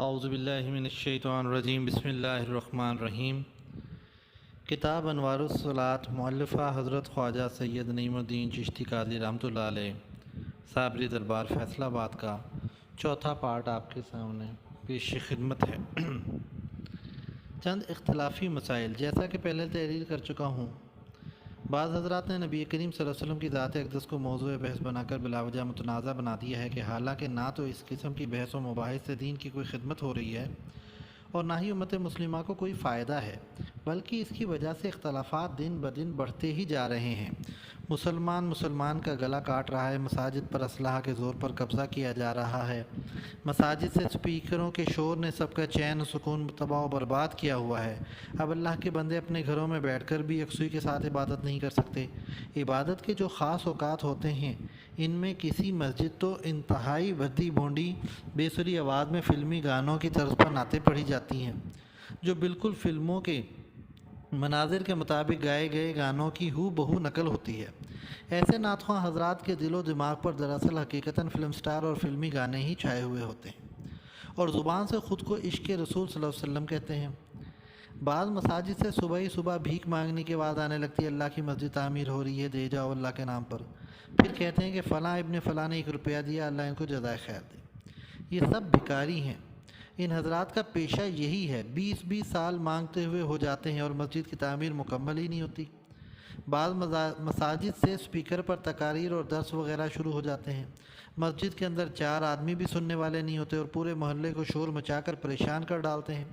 اعوذ باللہ من الشیطان الرجیم بسم اللہ الرحمن الرحیم۔ کتاب انوار الصلاۃ، مؤلفہ حضرت خواجہ سید نعیم الدین چشتی قادری رحمۃ اللہ علیہ، صابری دربار فیصل آباد کا چوتھا پارٹ آپ کے سامنے پیش خدمت ہے۔ چند اختلافی مسائل، جیسا کہ پہلے تحریر کر چکا ہوں، بعض حضرات نے نبی کریم صلی اللہ علیہ وسلم کی ذات اقدس کو موضوع بحث بنا کر بلا وجہ متنازع بنا دیا ہے، کہ حالانکہ نہ تو اس قسم کی بحث و مباحث سے دین کی کوئی خدمت ہو رہی ہے اور نہ ہی امت مسلمہ کو کوئی فائدہ ہے، بلکہ اس کی وجہ سے اختلافات دن بدن بڑھتے ہی جا رہے ہیں۔ مسلمان کا گلا کاٹ رہا ہے، مساجد پر اسلحہ کے زور پر قبضہ کیا جا رہا ہے، مساجد سے سپیکروں کے شور نے سب کا چین و سکون تباہ و برباد کیا ہوا ہے۔ اب اللہ کے بندے اپنے گھروں میں بیٹھ کر بھی یکسوئی کے ساتھ عبادت نہیں کر سکتے۔ عبادت کے جو خاص اوقات ہوتے ہیں، ان میں کسی مسجد تو انتہائی بھدی بھونڈی بے سری آواز میں فلمی گانوں کی طرز پر نعتیں پڑھی جاتی ہیں، جو بالکل فلموں کے مناظر کے مطابق گائے گئے گانوں کی ہو بہو نقل ہوتی ہے۔ ایسے نعت خواں حضرات کے دل و دماغ پر دراصل حقیقتاً فلم سٹار اور فلمی گانے ہی چھائے ہوئے ہوتے ہیں، اور زبان سے خود کو عشق رسول صلی اللہ علیہ وسلم کہتے ہیں۔ بعض مساجد سے صبح ہی صبح بھیک مانگنے کی آواز آنے لگتی ہے، اللہ کی مسجد تعمیر ہو رہی ہے، دے جاؤ اللہ کے نام پر۔ پھر کہتے ہیں کہ فلاں ابن فلاں نے 1 روپیہ دیا، اللہ ان کو جزائے خیر دے۔ یہ سب بھکاری ہیں۔ ان حضرات کا پیشہ یہی ہے، 20 سال مانگتے ہوئے ہو جاتے ہیں اور مسجد کی تعمیر مکمل ہی نہیں ہوتی۔ بعض مساجد سے سپیکر پر تقاریر اور درس وغیرہ شروع ہو جاتے ہیں، مسجد کے اندر 4 آدمی بھی سننے والے نہیں ہوتے اور پورے محلے کو شور مچا کر پریشان کر ڈالتے ہیں۔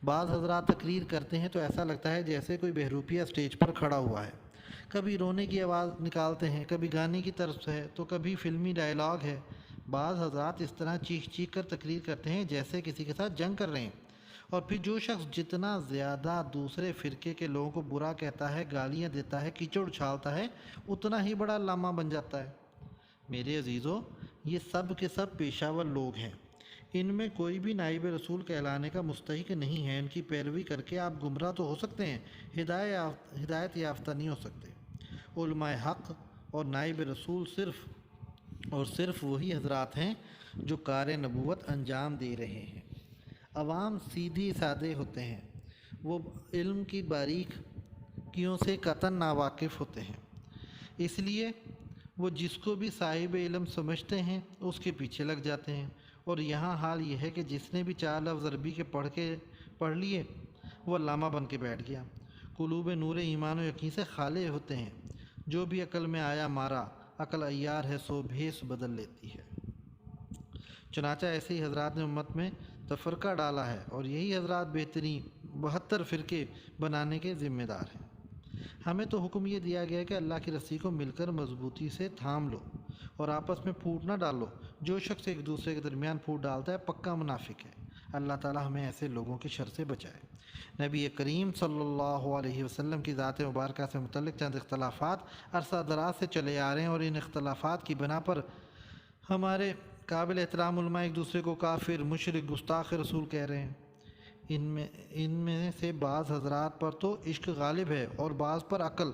بعض حضرات تقریر کرتے ہیں تو ایسا لگتا ہے جیسے کوئی بہروپیہ اسٹیج پر کھڑا ہوا ہے، کبھی رونے کی آواز نکالتے ہیں، کبھی گانے کی طرف ہے تو کبھی فلمی ڈائلاگ ہے۔ بعض حضرات اس طرح چیخ کر تقریر کرتے ہیں جیسے کسی کے ساتھ جنگ کر رہے ہیں، اور پھر جو شخص جتنا زیادہ دوسرے فرقے کے لوگوں کو برا کہتا ہے، گالیاں دیتا ہے، کیچڑ اچھالتا ہے، اتنا ہی بڑا علامہ بن جاتا ہے۔ میرے عزیزو، یہ سب کے سب پیشہ ور لوگ ہیں، ان میں کوئی بھی نائب رسول کہلانے کا مستحق نہیں ہے۔ ان کی پیروی کر کے آپ گمراہ تو ہو سکتے ہیں، ہدایت یافتہ نہیں ہو سکتے۔ علماء حق اور نائب رسول صرف وہی حضرات ہیں جو کار نبوت انجام دے رہے ہیں۔ عوام سیدھی سادے ہوتے ہیں، وہ علم کی باریکیوں سے قطعاً ناواقف ہوتے ہیں، اس لیے وہ جس کو بھی صاحب علم سمجھتے ہیں اس کے پیچھے لگ جاتے ہیں۔ اور یہاں حال یہ ہے کہ جس نے بھی 4 لفظ عربی کے پڑھ لیے وہ علامہ بن کے بیٹھ گیا۔ قلوب نور ایمان و یقین سے خالی ہوتے ہیں۔ جو بھی عقل میں آیا مارا، عقل عیار ہے سو بھیس بدل لیتی ہے۔ چنانچہ ایسے ہی حضرات نے امت میں تفرقہ ڈالا ہے، اور یہی حضرات بہترین 72 فرقے بنانے کے ذمہ دار ہیں۔ ہمیں تو حکم یہ دیا گیا ہے کہ اللہ کی رسی کو مل کر مضبوطی سے تھام لو اور آپس میں پھوٹ نہ ڈالو۔ جو شخص ایک دوسرے کے درمیان پھوٹ ڈالتا ہے پکا منافق ہے۔ اللہ تعالی ہمیں ایسے لوگوں کی شر سے بچائے۔ نبی کریم صلی اللہ علیہ وسلم کی ذات مبارکہ سے متعلق چند اختلافات عرصہ دراز سے چلے آ رہے ہیں، اور ان اختلافات کی بنا پر ہمارے قابل احترام علماء ایک دوسرے کو کافر، مشرک، گستاخ رسول کہہ رہے ہیں۔ ان میں سے بعض حضرات پر تو عشق غالب ہے اور بعض پر عقل،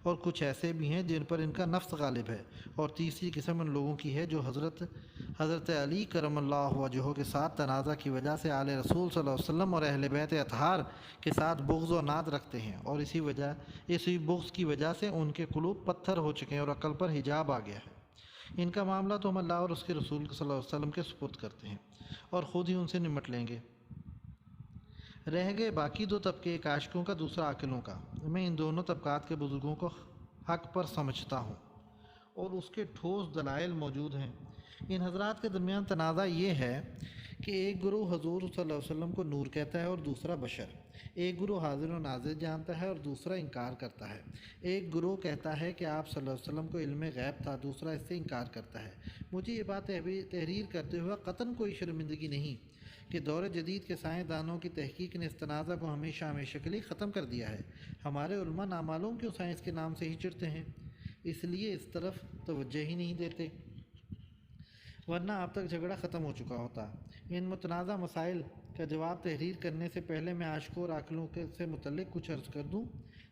اور کچھ ایسے بھی ہیں جن پر ان کا نفس غالب ہے، اور تیسری قسم ان لوگوں کی ہے جو حضرت علی کرم اللہ وجہہ کے ساتھ تنازع کی وجہ سے آل رسول صلی اللہ علیہ وسلم اور اہل بیت اطہار کے ساتھ بغض و عناد رکھتے ہیں، اور اسی بغض کی وجہ سے ان کے قلوب پتھر ہو چکے ہیں اور عقل پر حجاب آ گیا ہے۔ ان کا معاملہ تو ہم اللہ اور اس کے رسول صلی اللہ علیہ وسلم کے سپرد کرتے ہیں اور خود ہی ان سے نمٹ لیں گے۔ رہ گئے باقی 2 طبقے، ایک عاشقوں کا، دوسرا عاقلوں کا۔ میں ان دونوں طبقات کے بزرگوں کو حق پر سمجھتا ہوں اور اس کے ٹھوس دلائل موجود ہیں۔ ان حضرات کے درمیان تنازع یہ ہے کہ ایک گروہ حضور صلی اللہ علیہ وسلم کو نور کہتا ہے اور دوسرا بشر، ایک گروہ حاضر و ناظر جانتا ہے اور دوسرا انکار کرتا ہے، ایک گروہ کہتا ہے کہ آپ صلی اللہ علیہ وسلم کو علم غیب تھا، دوسرا اس سے انکار کرتا ہے۔ مجھے یہ بات تحریر کرتے ہوئے قطعاً کوئی شرمندگی نہیں کہ دور جدید کے سائنسدانوں کی تحقیق نے اس تنازع کو ہمیشہ کے لیے ختم کر دیا ہے۔ ہمارے علماء نامعلوم کیوں سائنس کے نام سے ہی چڑھتے ہیں، اس لیے اس طرف توجہ ہی نہیں دیتے، ورنہ اب تک جھگڑا ختم ہو چکا ہوتا۔ ان متنازع مسائل کا جواب تحریر کرنے سے پہلے میں عاشقوں اور عاقلوں سے متعلق کچھ عرض کر دوں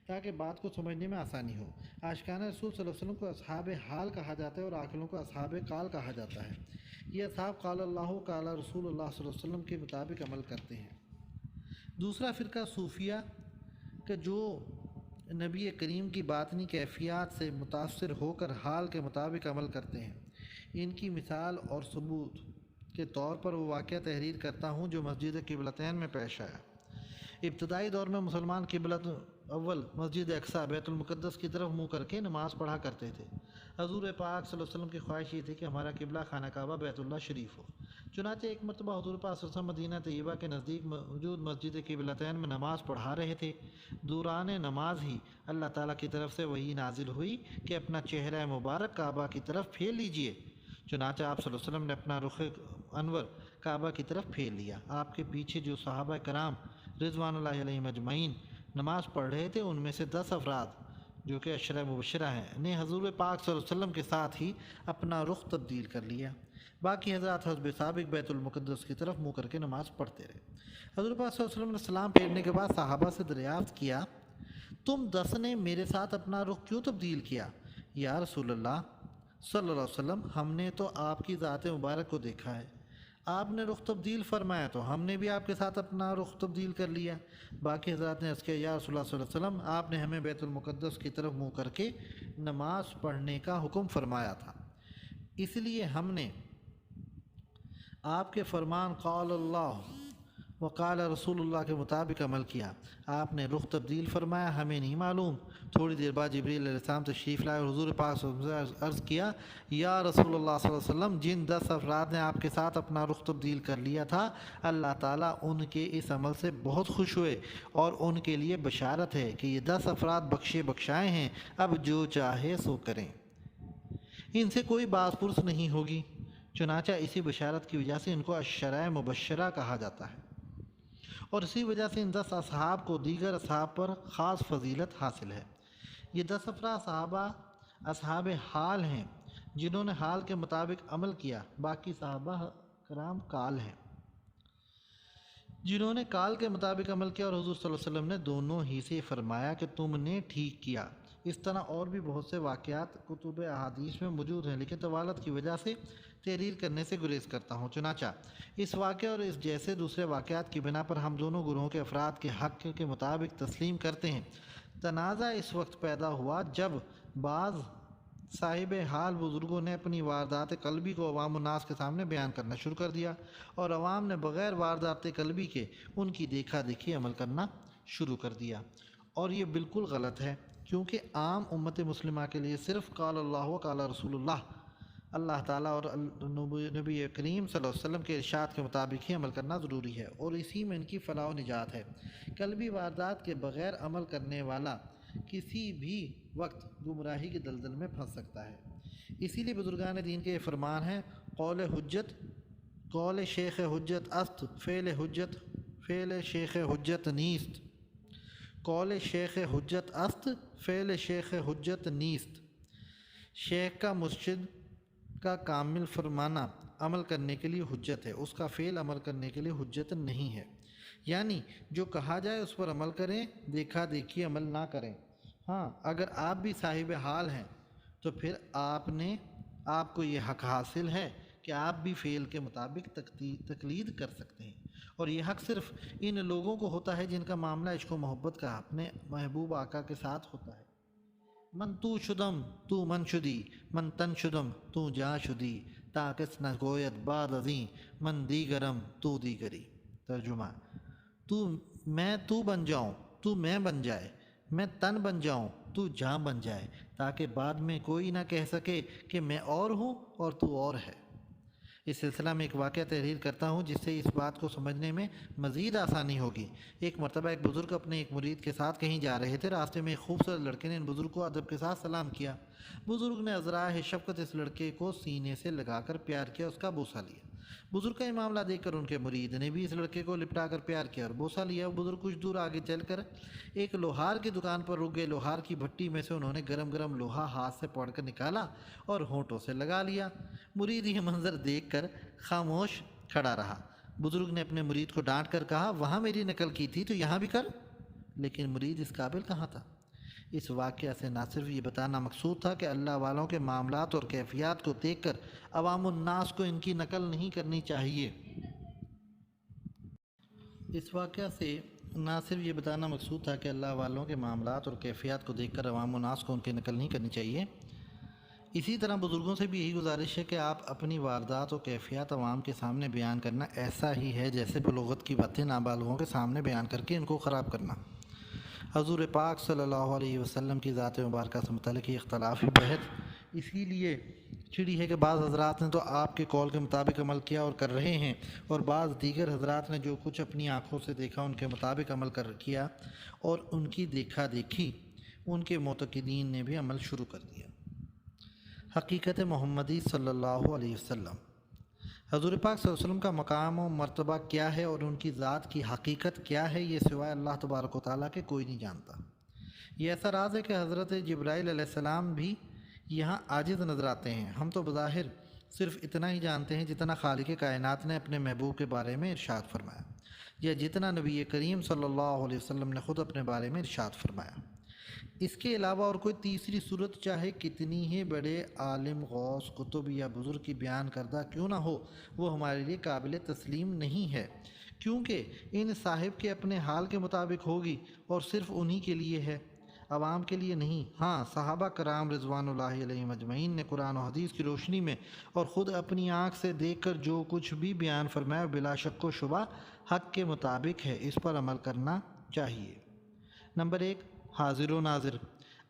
تاکہ بات کو سمجھنے میں آسانی ہو۔ عاشقان رسول صلی اللہ علیہ وسلم کو اصحاب حال کہا جاتا ہے اور عاقلوں کو اصحاب قال کہا جاتا ہے۔ یہ اصحاب قال اللہ قال رسول اللہ صلی اللہ علیہ وسلم کے مطابق عمل کرتے ہیں۔ دوسرا فرقہ صوفیہ کہ جو نبی کریم کی باطنی کیفیات سے متاثر ہو کر حال کے مطابق عمل کرتے ہیں۔ ان کی مثال اور ثبوت کے طور پر وہ واقعہ تحریر کرتا ہوں جو مسجد قبلتین میں پیش آیا۔ ابتدائی دور میں مسلمان قبلۃ اول مسجد اقصی بیت المقدس کی طرف منہ کر کے نماز پڑھا کرتے تھے۔ حضور پاک صلی اللہ علیہ وسلم کی خواہش یہ تھی کہ ہمارا قبلہ خانہ کعبہ بیت اللہ شریف ہو۔ چنانچہ ایک مرتبہ حضور پاک صلی اللہ علیہ وسلم مدینہ طیبہ کے نزدیک موجود مسجد قبلتین میں نماز پڑھا رہے تھے۔ دوران نماز ہی اللہ تعالیٰ کی طرف سے وحی نازل ہوئی کہ اپنا چہرہ مبارک کعبہ کی طرف پھیر لیجئے۔ چنانچہ آپ صلی اللہ علیہ وسلم نے اپنا رخ انور کعبہ کی طرف پھیر لیا۔ آپ کے پیچھے جو صحابہ کرام رضوان اللہ علیہم اجمعین نماز پڑھ رہے تھے ان میں سے 10 افراد جو کہ عشرہ مبشرہ ہیں نے حضور پاک صلی اللہ علیہ وسلم کے ساتھ ہی اپنا رخ تبدیل کر لیا۔ باقی حضرات حسب سابق بیت المقدس کی طرف منہ کر کے نماز پڑھتے رہے۔ حضور پاک صلی اللہ علیہ وسلم نے سلام پھیرنے کے بعد صحابہ سے دریافت کیا، تم 10 نے میرے ساتھ اپنا رخ کیوں تبدیل کیا؟ یا رسول اللہ صلی اللہ علیہ وسلم، ہم نے تو آپ کی ذات مبارک کو دیکھا ہے، آپ نے رخ تبدیل فرمایا تو ہم نے بھی آپ کے ساتھ اپنا رخ تبدیل کر لیا۔ باقی حضرات نے عرض کیا، یا رسول اللہ صلی اللہ علیہ وسلم، آپ نے ہمیں بیت المقدس کی طرف منہ کر کے نماز پڑھنے کا حکم فرمایا تھا، اس لیے ہم نے آپ کے فرمان قال اللہ وقال رسول اللہ کے مطابق عمل کیا۔ آپ نے رخ تبدیل فرمایا، ہمیں نہیں معلوم۔ تھوڑی دیر بعد جبریل علیہ السلام تشریف لائے اور حضور پاک صلی اللہ علیہ وسلم سے عرض کیا، یا رسول اللہ صلی اللہ علیہ وسلم، جن 10 افراد نے آپ کے ساتھ اپنا رخ تبدیل کر لیا تھا، اللہ تعالیٰ ان کے اس عمل سے بہت خوش ہوئے اور ان کے لیے بشارت ہے کہ یہ 10 افراد بخشے بخشائے ہیں، اب جو چاہے سو کریں، ان سے کوئی باز پرس نہیں ہوگی۔ چنانچہ اسی بشارت کی وجہ سے ان کو عشرہ مبشرہ کہا جاتا ہے، اور اسی وجہ سے ان 10 اصحاب کو دیگر اصحاب پر خاص فضیلت حاصل ہے۔ یہ 10 افراد صحابہ اصحاب حال ہیں جنہوں نے حال کے مطابق عمل کیا، باقی صحابہ کرام کال ہیں جنہوں نے کال کے مطابق عمل کیا، اور حضور صلی اللہ علیہ وسلم نے دونوں ہی سے فرمایا کہ تم نے ٹھیک کیا۔ اس طرح اور بھی بہت سے واقعات کتب احادیث میں موجود ہیں، لیکن طوالت کی وجہ سے تحریر کرنے سے گریز کرتا ہوں۔ چنانچہ اس واقعے اور اس جیسے دوسرے واقعات کی بنا پر ہم دونوں گروہوں کے افراد کے حق کے مطابق تسلیم کرتے ہیں۔ تنازع اس وقت پیدا ہوا جب بعض صاحب حال بزرگوں نے اپنی واردات قلبی کو عوام الناس کے سامنے بیان کرنا شروع کر دیا، اور عوام نے بغیر واردات قلبی کے ان کی دیکھا دیکھی عمل کرنا شروع کر دیا، اور یہ بالکل غلط ہے، کیونکہ عام امت مسلمہ کے لیے صرف قال اللہ و قال رسول اللہ، اللہ تعالیٰ اور نبی کریم صلی اللہ علیہ وسلم کے ارشاد کے مطابق ہی عمل کرنا ضروری ہے، اور اسی میں ان کی فلاح و نجات ہے۔ قلبی واردات کے بغیر عمل کرنے والا کسی بھی وقت گمراہی کے دلدل میں پھنس سکتا ہے۔ اسی لیے بزرگان دین کے یہ فرمان ہے، قول شیخ حجت است، فعل شیخ حجت نیست۔ قول شیخ حجت است، فعل شیخ حجت نیست۔ شیخ کا مرشد کا کامل فرمانا عمل کرنے کے لیے حجت ہے، اس کا فعل عمل کرنے کے لیے حجت نہیں ہے۔ یعنی جو کہا جائے اس پر عمل کریں، دیکھا دیکھی عمل نہ کریں۔ ہاں، اگر آپ بھی صاحب حال ہیں تو پھر آپ کو یہ حق حاصل ہے کہ آپ بھی فعل کے مطابق تقلید کر سکتے ہیں، اور یہ حق صرف ان لوگوں کو ہوتا ہے جن کا معاملہ عشق و محبت کا اپنے محبوب آقا کے ساتھ ہوتا ہے۔ من تو شدم تو من شدی، من تن شدم تو جا شدی، تا کس نہ گوید بعد ازیں، من دیگرم تو دیگری۔ ترجمہ، تو بن جاؤں، تو میں بن جائے، میں تن بن جاؤں، تو جان بن جائے، تاکہ بعد میں کوئی نہ کہہ سکے کہ میں اور ہوں اور تو اور ہے۔ اس سلسلہ میں ایک واقعہ تحریر کرتا ہوں جس سے اس بات کو سمجھنے میں مزید آسانی ہوگی۔ ایک مرتبہ ایک بزرگ اپنے ایک مرید کے ساتھ کہیں جا رہے تھے۔ راستے میں ایک خوبصورت لڑکے نے ان بزرگ کو ادب کے ساتھ سلام کیا۔ بزرگ نے عذرائے شفقت اس لڑکے کو سینے سے لگا کر پیار کیا، اس کا بوسہ لیا۔ بزرگ کا یہ معاملہ دیکھ کر ان کے مرید نے بھی اس لڑکے کو لپٹا کر پیار کیا اور بوسہ لیا۔ بزرگ کچھ دور آگے چل کر ایک لوہار کی دکان پر رک گئے۔ لوہار کی بھٹی میں سے انہوں نے گرم گرم لوہا ہاتھ سے پکڑ کر نکالا اور ہونٹوں سے لگا لیا۔ مرید یہ منظر دیکھ کر خاموش کھڑا رہا۔ بزرگ نے اپنے مرید کو ڈانٹ کر کہا، وہاں میری نقل کی تھی تو یہاں بھی کر۔ لیکن مرید اس قابل کہاں تھا۔ اس واقعہ سے نہ صرف یہ بتانا مقصود تھا کہ اللہ والوں کے معاملات اور کیفیات کو دیکھ کر عوام الناس کو ان کی نقل نہیں کرنی چاہیے، اس واقعہ سے نہ صرف یہ بتانا مقصود تھا کہ اللہ والوں کے معاملات اور کیفیات کو دیکھ کر عوام الناس کو ان کی نقل نہیں کرنی چاہیے، اسی طرح بزرگوں سے بھی یہی گزارش ہے کہ آپ اپنی واردات و کیفیات عوام کے سامنے بیان کرنا ایسا ہی ہے جیسے بلوغت کی باتیں نابالغوں کے سامنے بیان کر کے ان کو خراب کرنا۔ حضور پاک صلی اللہ علیہ وسلم کی ذات مبارکہ سے متعلق یہ اختلافی بحث اسی لیے چھڑی ہے کہ بعض حضرات نے تو آپ کے قول کے مطابق عمل کیا اور کر رہے ہیں، اور بعض دیگر حضرات نے جو کچھ اپنی آنکھوں سے دیکھا ان کے مطابق عمل کیا، اور ان کی دیکھا دیکھی ان کے معتقدین نے بھی عمل شروع کر دیا۔ حقیقت محمدی صلی اللہ علیہ وسلم، حضور پاک صلی اللہ علیہ وسلم کا مقام و مرتبہ کیا ہے اور ان کی ذات کی حقیقت کیا ہے، یہ سوائے اللہ تبارک و تعالیٰ کے کوئی نہیں جانتا۔ یہ ایسا راز ہے کہ حضرت جبرائیل علیہ السلام بھی یہاں عاجز نظر آتے ہیں۔ ہم تو بظاہر صرف اتنا ہی جانتے ہیں جتنا خالق کائنات نے اپنے محبوب کے بارے میں ارشاد فرمایا، یا جتنا نبی کریم صلی اللہ علیہ وسلم نے خود اپنے بارے میں ارشاد فرمایا۔ اس کے علاوہ اور کوئی تیسری صورت چاہے کتنی ہی بڑے عالم، غوث، کتب یا بزرگ کی بیان کردہ کیوں نہ ہو، وہ ہمارے لیے قابل تسلیم نہیں ہے، کیونکہ ان صاحب کے اپنے حال کے مطابق ہوگی اور صرف انہی کے لیے ہے، عوام کے لیے نہیں۔ ہاں، صحابہ کرام رضوان اللہ علیہم اجمعین نے قرآن و حدیث کی روشنی میں اور خود اپنی آنکھ سے دیکھ کر جو کچھ بھی بیان فرمایا بلا شک و شبہ حق کے مطابق ہے، اس پر عمل کرنا چاہیے۔ نمبر 1، حاضر و ناظر۔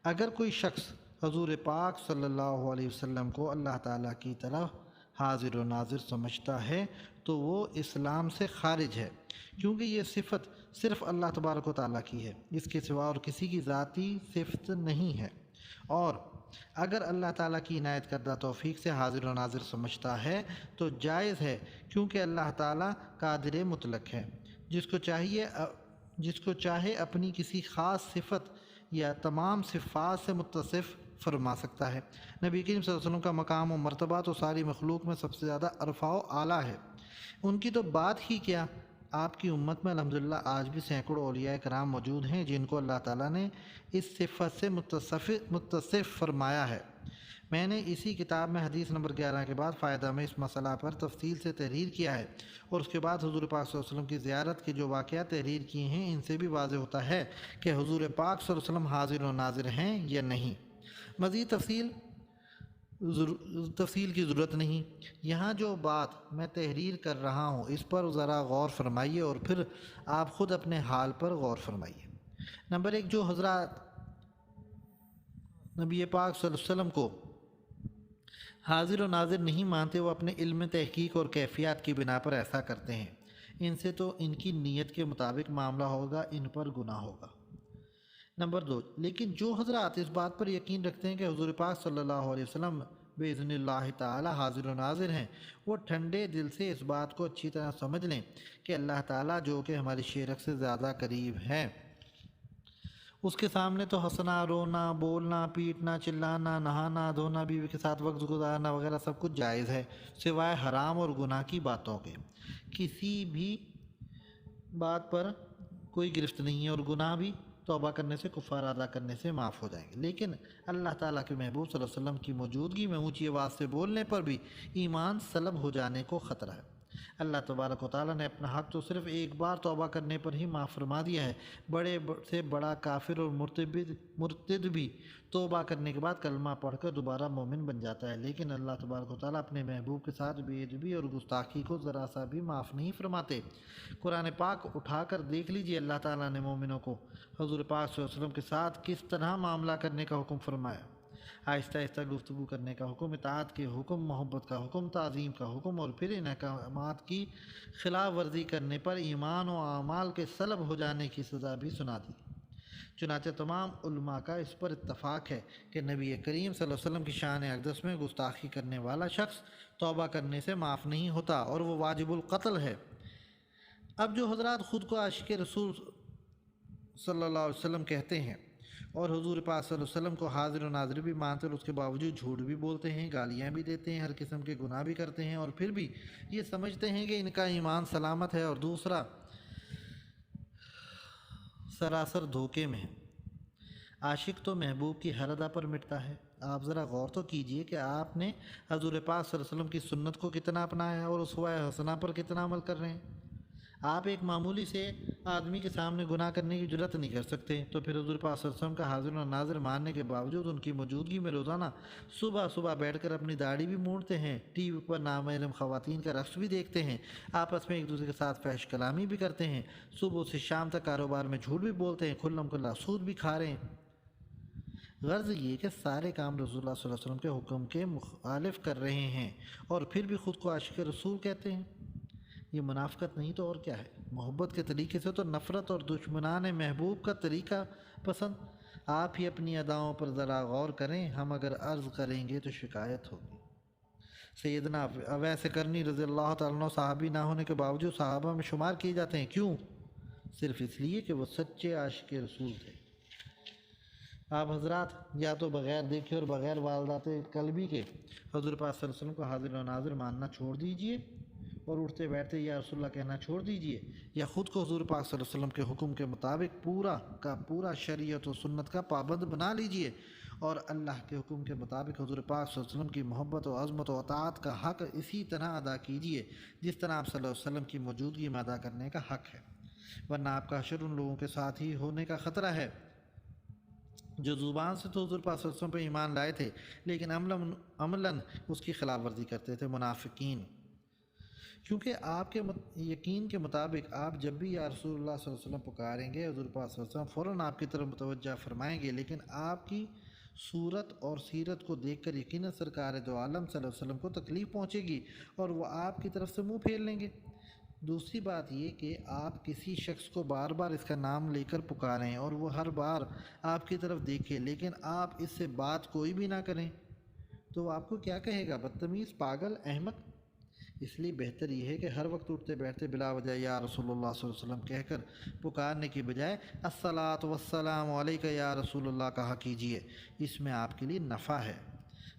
اگر کوئی شخص حضور پاک صلی اللہ علیہ وسلم کو اللہ تعالیٰ کی طرف حاضر و ناظر سمجھتا ہے تو وہ اسلام سے خارج ہے، کیونکہ یہ صفت صرف اللہ تبارک و تعالیٰ کی ہے، اس کے سوا اور کسی کی ذاتی صفت نہیں ہے۔ اور اگر اللہ تعالیٰ کی عنایت کردہ توفیق سے حاضر و ناظر سمجھتا ہے تو جائز ہے، کیونکہ اللہ تعالیٰ قادر مطلق ہے، جس کو چاہے اپنی کسی خاص صفت یا تمام صفات سے متصف فرما سکتا ہے۔ نبی کریم صلی اللہ علیہ وسلم کا مقام و مرتبہ تو ساری مخلوق میں سب سے زیادہ عرفہ و اعلیٰ ہے، ان کی تو بات ہی کیا۔ آپ کی امت میں الحمدللہ آج بھی سینکڑوں اولیاء کرام موجود ہیں جن کو اللہ تعالیٰ نے اس صفت سے متصف فرمایا ہے۔ میں نے اسی کتاب میں حدیث نمبر 11 کے بعد فائدہ میں اس مسئلہ پر تفصیل سے تحریر کیا ہے، اور اس کے بعد حضور پاک صلی اللہ علیہ وسلم کی زیارت کے جو واقعات تحریر کیے ہیں ان سے بھی واضح ہوتا ہے کہ حضور پاک صلی اللہ علیہ وسلم حاضر و ناظر ہیں یا نہیں۔ مزید تفصیل کی ضرورت نہیں، یہاں جو بات میں تحریر کر رہا ہوں اس پر ذرا غور فرمائیے اور پھر آپ خود اپنے حال پر غور فرمائیے۔ نمبر 1، جو حضرات نبی پاک صلی اللہ علیہ وسلم کو حاضر و ناظر نہیں مانتے، وہ اپنے علم تحقیق اور کیفیات کی بنا پر ایسا کرتے ہیں، ان سے تو ان کی نیت کے مطابق معاملہ ہوگا، ان پر گناہ ہوگا۔ نمبر 2، لیکن جو حضرات اس بات پر یقین رکھتے ہیں کہ حضور پاک صلی اللہ علیہ وسلم باذن اللہ تعالی حاضر و ناظر ہیں، وہ ٹھنڈے دل سے اس بات کو اچھی طرح سمجھ لیں کہ اللہ تعالیٰ جو کہ ہماری شرک سے زیادہ قریب ہے، اس کے سامنے تو ہنسنا، رونا، بولنا، پیٹنا، چلانا، نہانا، دھونا، بیوی کے ساتھ وقت گزارنا وغیرہ سب کچھ جائز ہے، سوائے حرام اور گناہ کی باتوں کے۔ کسی بھی بات پر کوئی گرفت نہیں ہے، اور گناہ بھی توبہ کرنے سے، کفارہ ادا کرنے سے معاف ہو جائیں گے۔ لیکن اللہ تعالیٰ کے محبوب صلی اللہ علیہ وسلم کی موجودگی میں اونچی آواز سے بولنے پر بھی ایمان سلب ہو جانے کو خطرہ ہے۔ اللہ تبارک و تعالیٰ نے اپنا حق تو صرف ایک بار توبہ کرنے پر ہی معاف فرما دیا ہے۔ بڑے سے بڑا کافر اور مرتد بھی توبہ کرنے کے بعد کلمہ پڑھ کر دوبارہ مومن بن جاتا ہے، لیکن اللہ تبارک و تعالیٰ اپنے محبوب کے ساتھ بے ادبی اور گستاخی کو ذرا سا بھی معاف نہیں فرماتے۔ قرآن پاک اٹھا کر دیکھ لیجئے، اللہ تعالیٰ نے مومنوں کو حضور پاک صلی اللہ علیہ وسلم کے ساتھ کس طرح معاملہ کرنے کا حکم فرمایا۔ آہستہ آہستہ گفتگو کرنے کا حکم، اطاعت کے حکم، محبت کا حکم، تعظیم کا حکم، اور پھر ان احکامات کی خلاف ورزی کرنے پر ایمان و اعمال کے سلب ہو جانے کی سزا بھی سنا دی۔ چنانچہ تمام علماء کا اس پر اتفاق ہے کہ نبی کریم صلی اللہ علیہ وسلم کی شان اقدس میں گستاخی کرنے والا شخص توبہ کرنے سے معاف نہیں ہوتا اور وہ واجب القتل ہے۔ اب جو حضرات خود کو عاشق رسول صلی اللہ علیہ وسلم کہتے ہیں اور حضور پاک صلی اللہ علیہ وسلم کو حاضر و ناظر بھی مانتے اور اس کے باوجود جھوٹ بھی بولتے ہیں، گالیاں بھی دیتے ہیں، ہر قسم کے گناہ بھی کرتے ہیں، اور پھر بھی یہ سمجھتے ہیں کہ ان کا ایمان سلامت ہے، اور دوسرا سراسر دھوکے میں ہے۔ عاشق تو محبوب کی ہر ادا پر مٹتا ہے۔ آپ ذرا غور تو کیجئے کہ آپ نے حضور پاک صلی اللہ علیہ وسلم کی سنت کو کتنا اپنایا ہے اور اسوہ حسنہ پر کتنا عمل کر رہے ہیں۔ آپ ایک معمولی سے آدمی کے سامنے گناہ کرنے کی جرات نہیں کر سکتے، تو پھر حضور پاک صلی اللہ علیہ وسلم کا حاضر و ناظر ماننے کے باوجود ان کی موجودگی میں روزانہ صبح صبح بیٹھ کر اپنی داڑھی بھی مونڈتے ہیں، ٹی وی پر نامحرم خواتین کا رقص بھی دیکھتے ہیں، آپس میں ایک دوسرے کے ساتھ فحش کلامی بھی کرتے ہیں، صبح سے شام تک کاروبار میں جھوٹ بھی بولتے ہیں، کھلم کھلا سود بھی کھا رہے ہیں۔ غرض یہ کہ سارے کام رسول اللہ صلی اللہ علیہ وسلم کے حکم کے مخالف کر رہے ہیں اور پھر بھی خود کو عاشق رسول کہتے ہیں۔ یہ منافقت نہیں تو اور کیا ہے؟ محبت کے طریقے سے تو نفرت اور دشمنان محبوب کا طریقہ پسند۔ آپ ہی اپنی اداؤں پر ذرا غور کریں، ہم اگر عرض کریں گے تو شکایت ہوگی۔ سیدنا اویس کرنی رضی اللہ تعالیٰ عنہ صحابی نہ ہونے کے باوجود صحابہ میں شمار کیے جاتے ہیں۔ کیوں؟ صرف اس لیے کہ وہ سچے عاشق رسول تھے۔ آپ حضرات یا تو بغیر دیکھے اور بغیر والدات قلبی کے حضور پاک صلی اللہ علیہ وسلم کو حاضر و ناظر ماننا چھوڑ دیجئے اور اٹھتے بیٹھتے یا رسول اللہ کہنا چھوڑ دیجئے، یا خود کو حضور پاک صلی اللہ علیہ وسلم کے حکم کے مطابق پورا کا پورا شریعت و سنت کا پابند بنا لیجئے اور اللہ کے حکم کے مطابق حضور پاک صلی اللہ علیہ وسلم کی محبت و عظمت و اطاعت کا حق اسی طرح ادا کیجئے جس طرح آپ صلی اللہ علیہ وسلم کی موجودگی میں ادا کرنے کا حق ہے، ورنہ آپ کا حشر ان لوگوں کے ساتھ ہی ہونے کا خطرہ ہے جو زبان سے تو حضور پاک صلی اللہ علیہ وسلم پہ ایمان لائے تھے لیکن عملاً اس کی خلاف ورزی کرتے تھے، منافقین۔ کیونکہ آپ کے یقین کے مطابق آپ جب بھی یا رسول اللہ صلی اللہ علیہ وسلم پکاریں گے، حضور پاک صلی اللہ علیہ وسلم فوراً آپ کی طرف متوجہ فرمائیں گے، لیکن آپ کی صورت اور سیرت کو دیکھ کر یقیناً سرکار دو عالم صلی اللہ علیہ وسلم کو تکلیف پہنچے گی اور وہ آپ کی طرف سے منہ پھیر لیں گے۔ دوسری بات یہ کہ آپ کسی شخص کو بار بار اس کا نام لے کر پکاریں اور وہ ہر بار آپ کی طرف دیکھے لیکن آپ اس سے بات کوئی بھی نہ کریں تو وہ آپ کو کیا کہے گا؟ بدتمیز، پاگل، احمق۔ اس لیے بہتر یہ ہے کہ ہر وقت اٹھتے بیٹھتے بلا وجہ یا رسول اللہ صلی اللہ علیہ وسلم کہہ کر پکارنے کی بجائے الصلاۃ والسلام علیک یا رسول اللہ کہا کیجیے، اس میں آپ کے لیے نفع ہے۔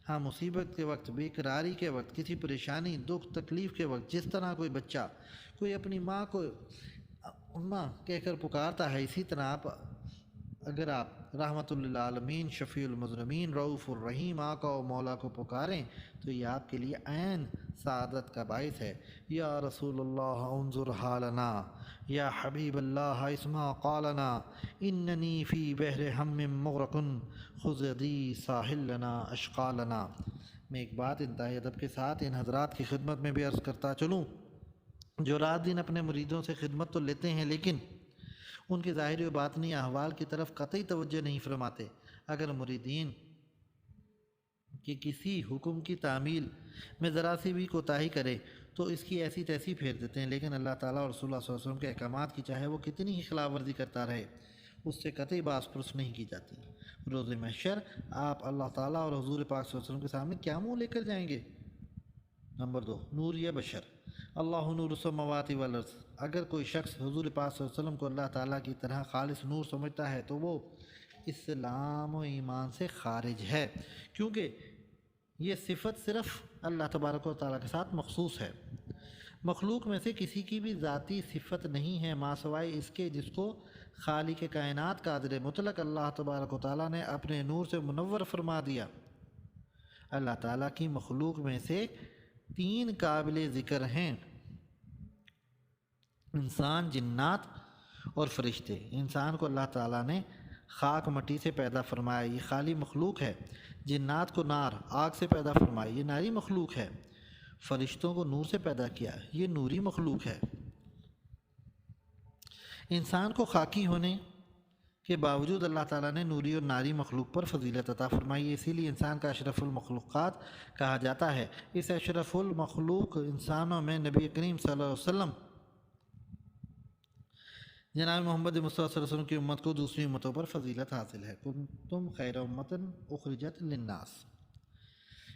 ہاں، مصیبت کے وقت، بے قراری کے وقت، کسی پریشانی، دکھ، تکلیف کے وقت جس طرح کوئی بچہ کوئی اپنی ماں کو اماں کہہ کر پکارتا ہے، اسی طرح اگر آپ رحمت للعالمین، شفیع المذنبین، رؤوف الرحیم آقا و مولا کو پکاریں تو یہ آپ کے لیے عین سعادت کا باعث ہے۔ یا رسول اللہ انظر حالنا، یا حبیب اللہ اسمع قالنا، اننی فی بحر ہم مغرق خذ یدی ساحل لنا اشقالنا۔ میں ایک بات انتہائی ادب کے ساتھ ان حضرات کی خدمت میں بھی عرض کرتا چلوں جو رات دن اپنے مریدوں سے خدمت تو لیتے ہیں لیکن ان کے ظاہری و باطنی احوال کی طرف قطعی توجہ نہیں فرماتے۔ اگر مریدین کہ کسی حکم کی تعمیل میں ذرا سی بھی کوتاہی کرے تو اس کی ایسی تیسی پھیر دیتے ہیں، لیکن اللہ تعالیٰ اور رسول اللہ صلی اللہ علیہ وسلم کے احکامات کی چاہے وہ کتنی ہی خلاف ورزی کرتا رہے اس سے قطعی باس پرس نہیں کی جاتی۔ روز محشر آپ اللہ تعالیٰ اور حضور پاک صلی اللہ علیہ وسلم کے سامنے کیا منہ لے کر جائیں گے؟ نمبر 2، نور یا بشر۔ اللہ نور السماوات والارض۔ اگر کوئی شخص حضور پاک صلی اللہ علیہ وسلم کو اللہ تعالیٰ کی طرح خالص نور سمجھتا ہے تو وہ اسلام و ایمان سے خارج ہے، کیونکہ یہ صفت صرف اللہ تبارک و تعالیٰ کے ساتھ مخصوص ہے۔ مخلوق میں سے کسی کی بھی ذاتی صفت نہیں ہے مع سوائے اس کے جس کو خالق کائنات قادر مطلق اللہ تبارک و تعالیٰ نے اپنے نور سے منور فرما دیا۔ اللہ تعالیٰ کی مخلوق میں سے 3 قابل ذکر ہیں: انسان، جنات اور فرشتے۔ انسان کو اللہ تعالیٰ نے خاک مٹی سے پیدا فرمایا، یہ خالی مخلوق ہے۔ جنات کو نار، آگ سے پیدا فرمایا، یہ ناری مخلوق ہے۔ فرشتوں کو نور سے پیدا کیا، یہ نوری مخلوق ہے۔ انسان کو خاکی ہونے کے باوجود اللہ تعالیٰ نے نوری اور ناری مخلوق پر فضیلت عطا فرمائی ہے، اسی لیے انسان کا اشرف المخلوقات کہا جاتا ہے۔ اس اشرف المخلوق انسانوں میں نبی کریم صلی اللہ علیہ وسلم جناب محمد مصطفیٰ صلی اللہ علیہ وسلم کی امت کو دوسری امتوں پر فضیلت حاصل ہے۔ کنتم خیر امۃ اخرجت للناس۔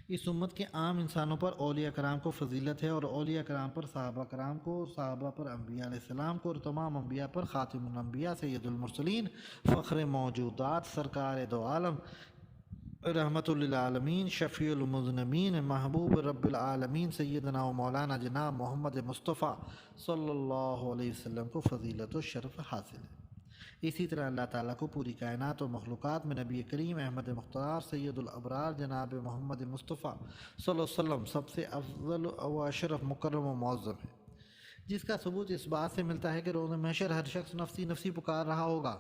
اس امت کے عام انسانوں پر اولیاء کرام کو فضیلت ہے، اور اولیاء کرام پر صحابہ کرام کو، اور صحابہ پر انبیاء علیہ السلام کو، اور تمام انبیاء پر خاتم الانبیاء سید المرسلین فخر موجودات سرکار دو عالم رحمت للعالمین شفیع المذنبین محبوب رب العالمین سیدنا و مولانا جناب محمد مصطفیٰ صلی اللہ علیہ وسلم کو فضیلت و شرف حاصل ہے۔ اسی طرح اللہ تعالیٰ کو پوری کائنات و مخلوقات میں نبی کریم احمد مختار سید الابرار جناب محمد مصطفیٰ صلی اللہ علیہ وسلم سب سے افضل و اشرف مکرم و معظم ہے، جس کا ثبوت اس بات سے ملتا ہے کہ روز محشر ہر شخص نفسی نفسی پکار رہا ہوگا،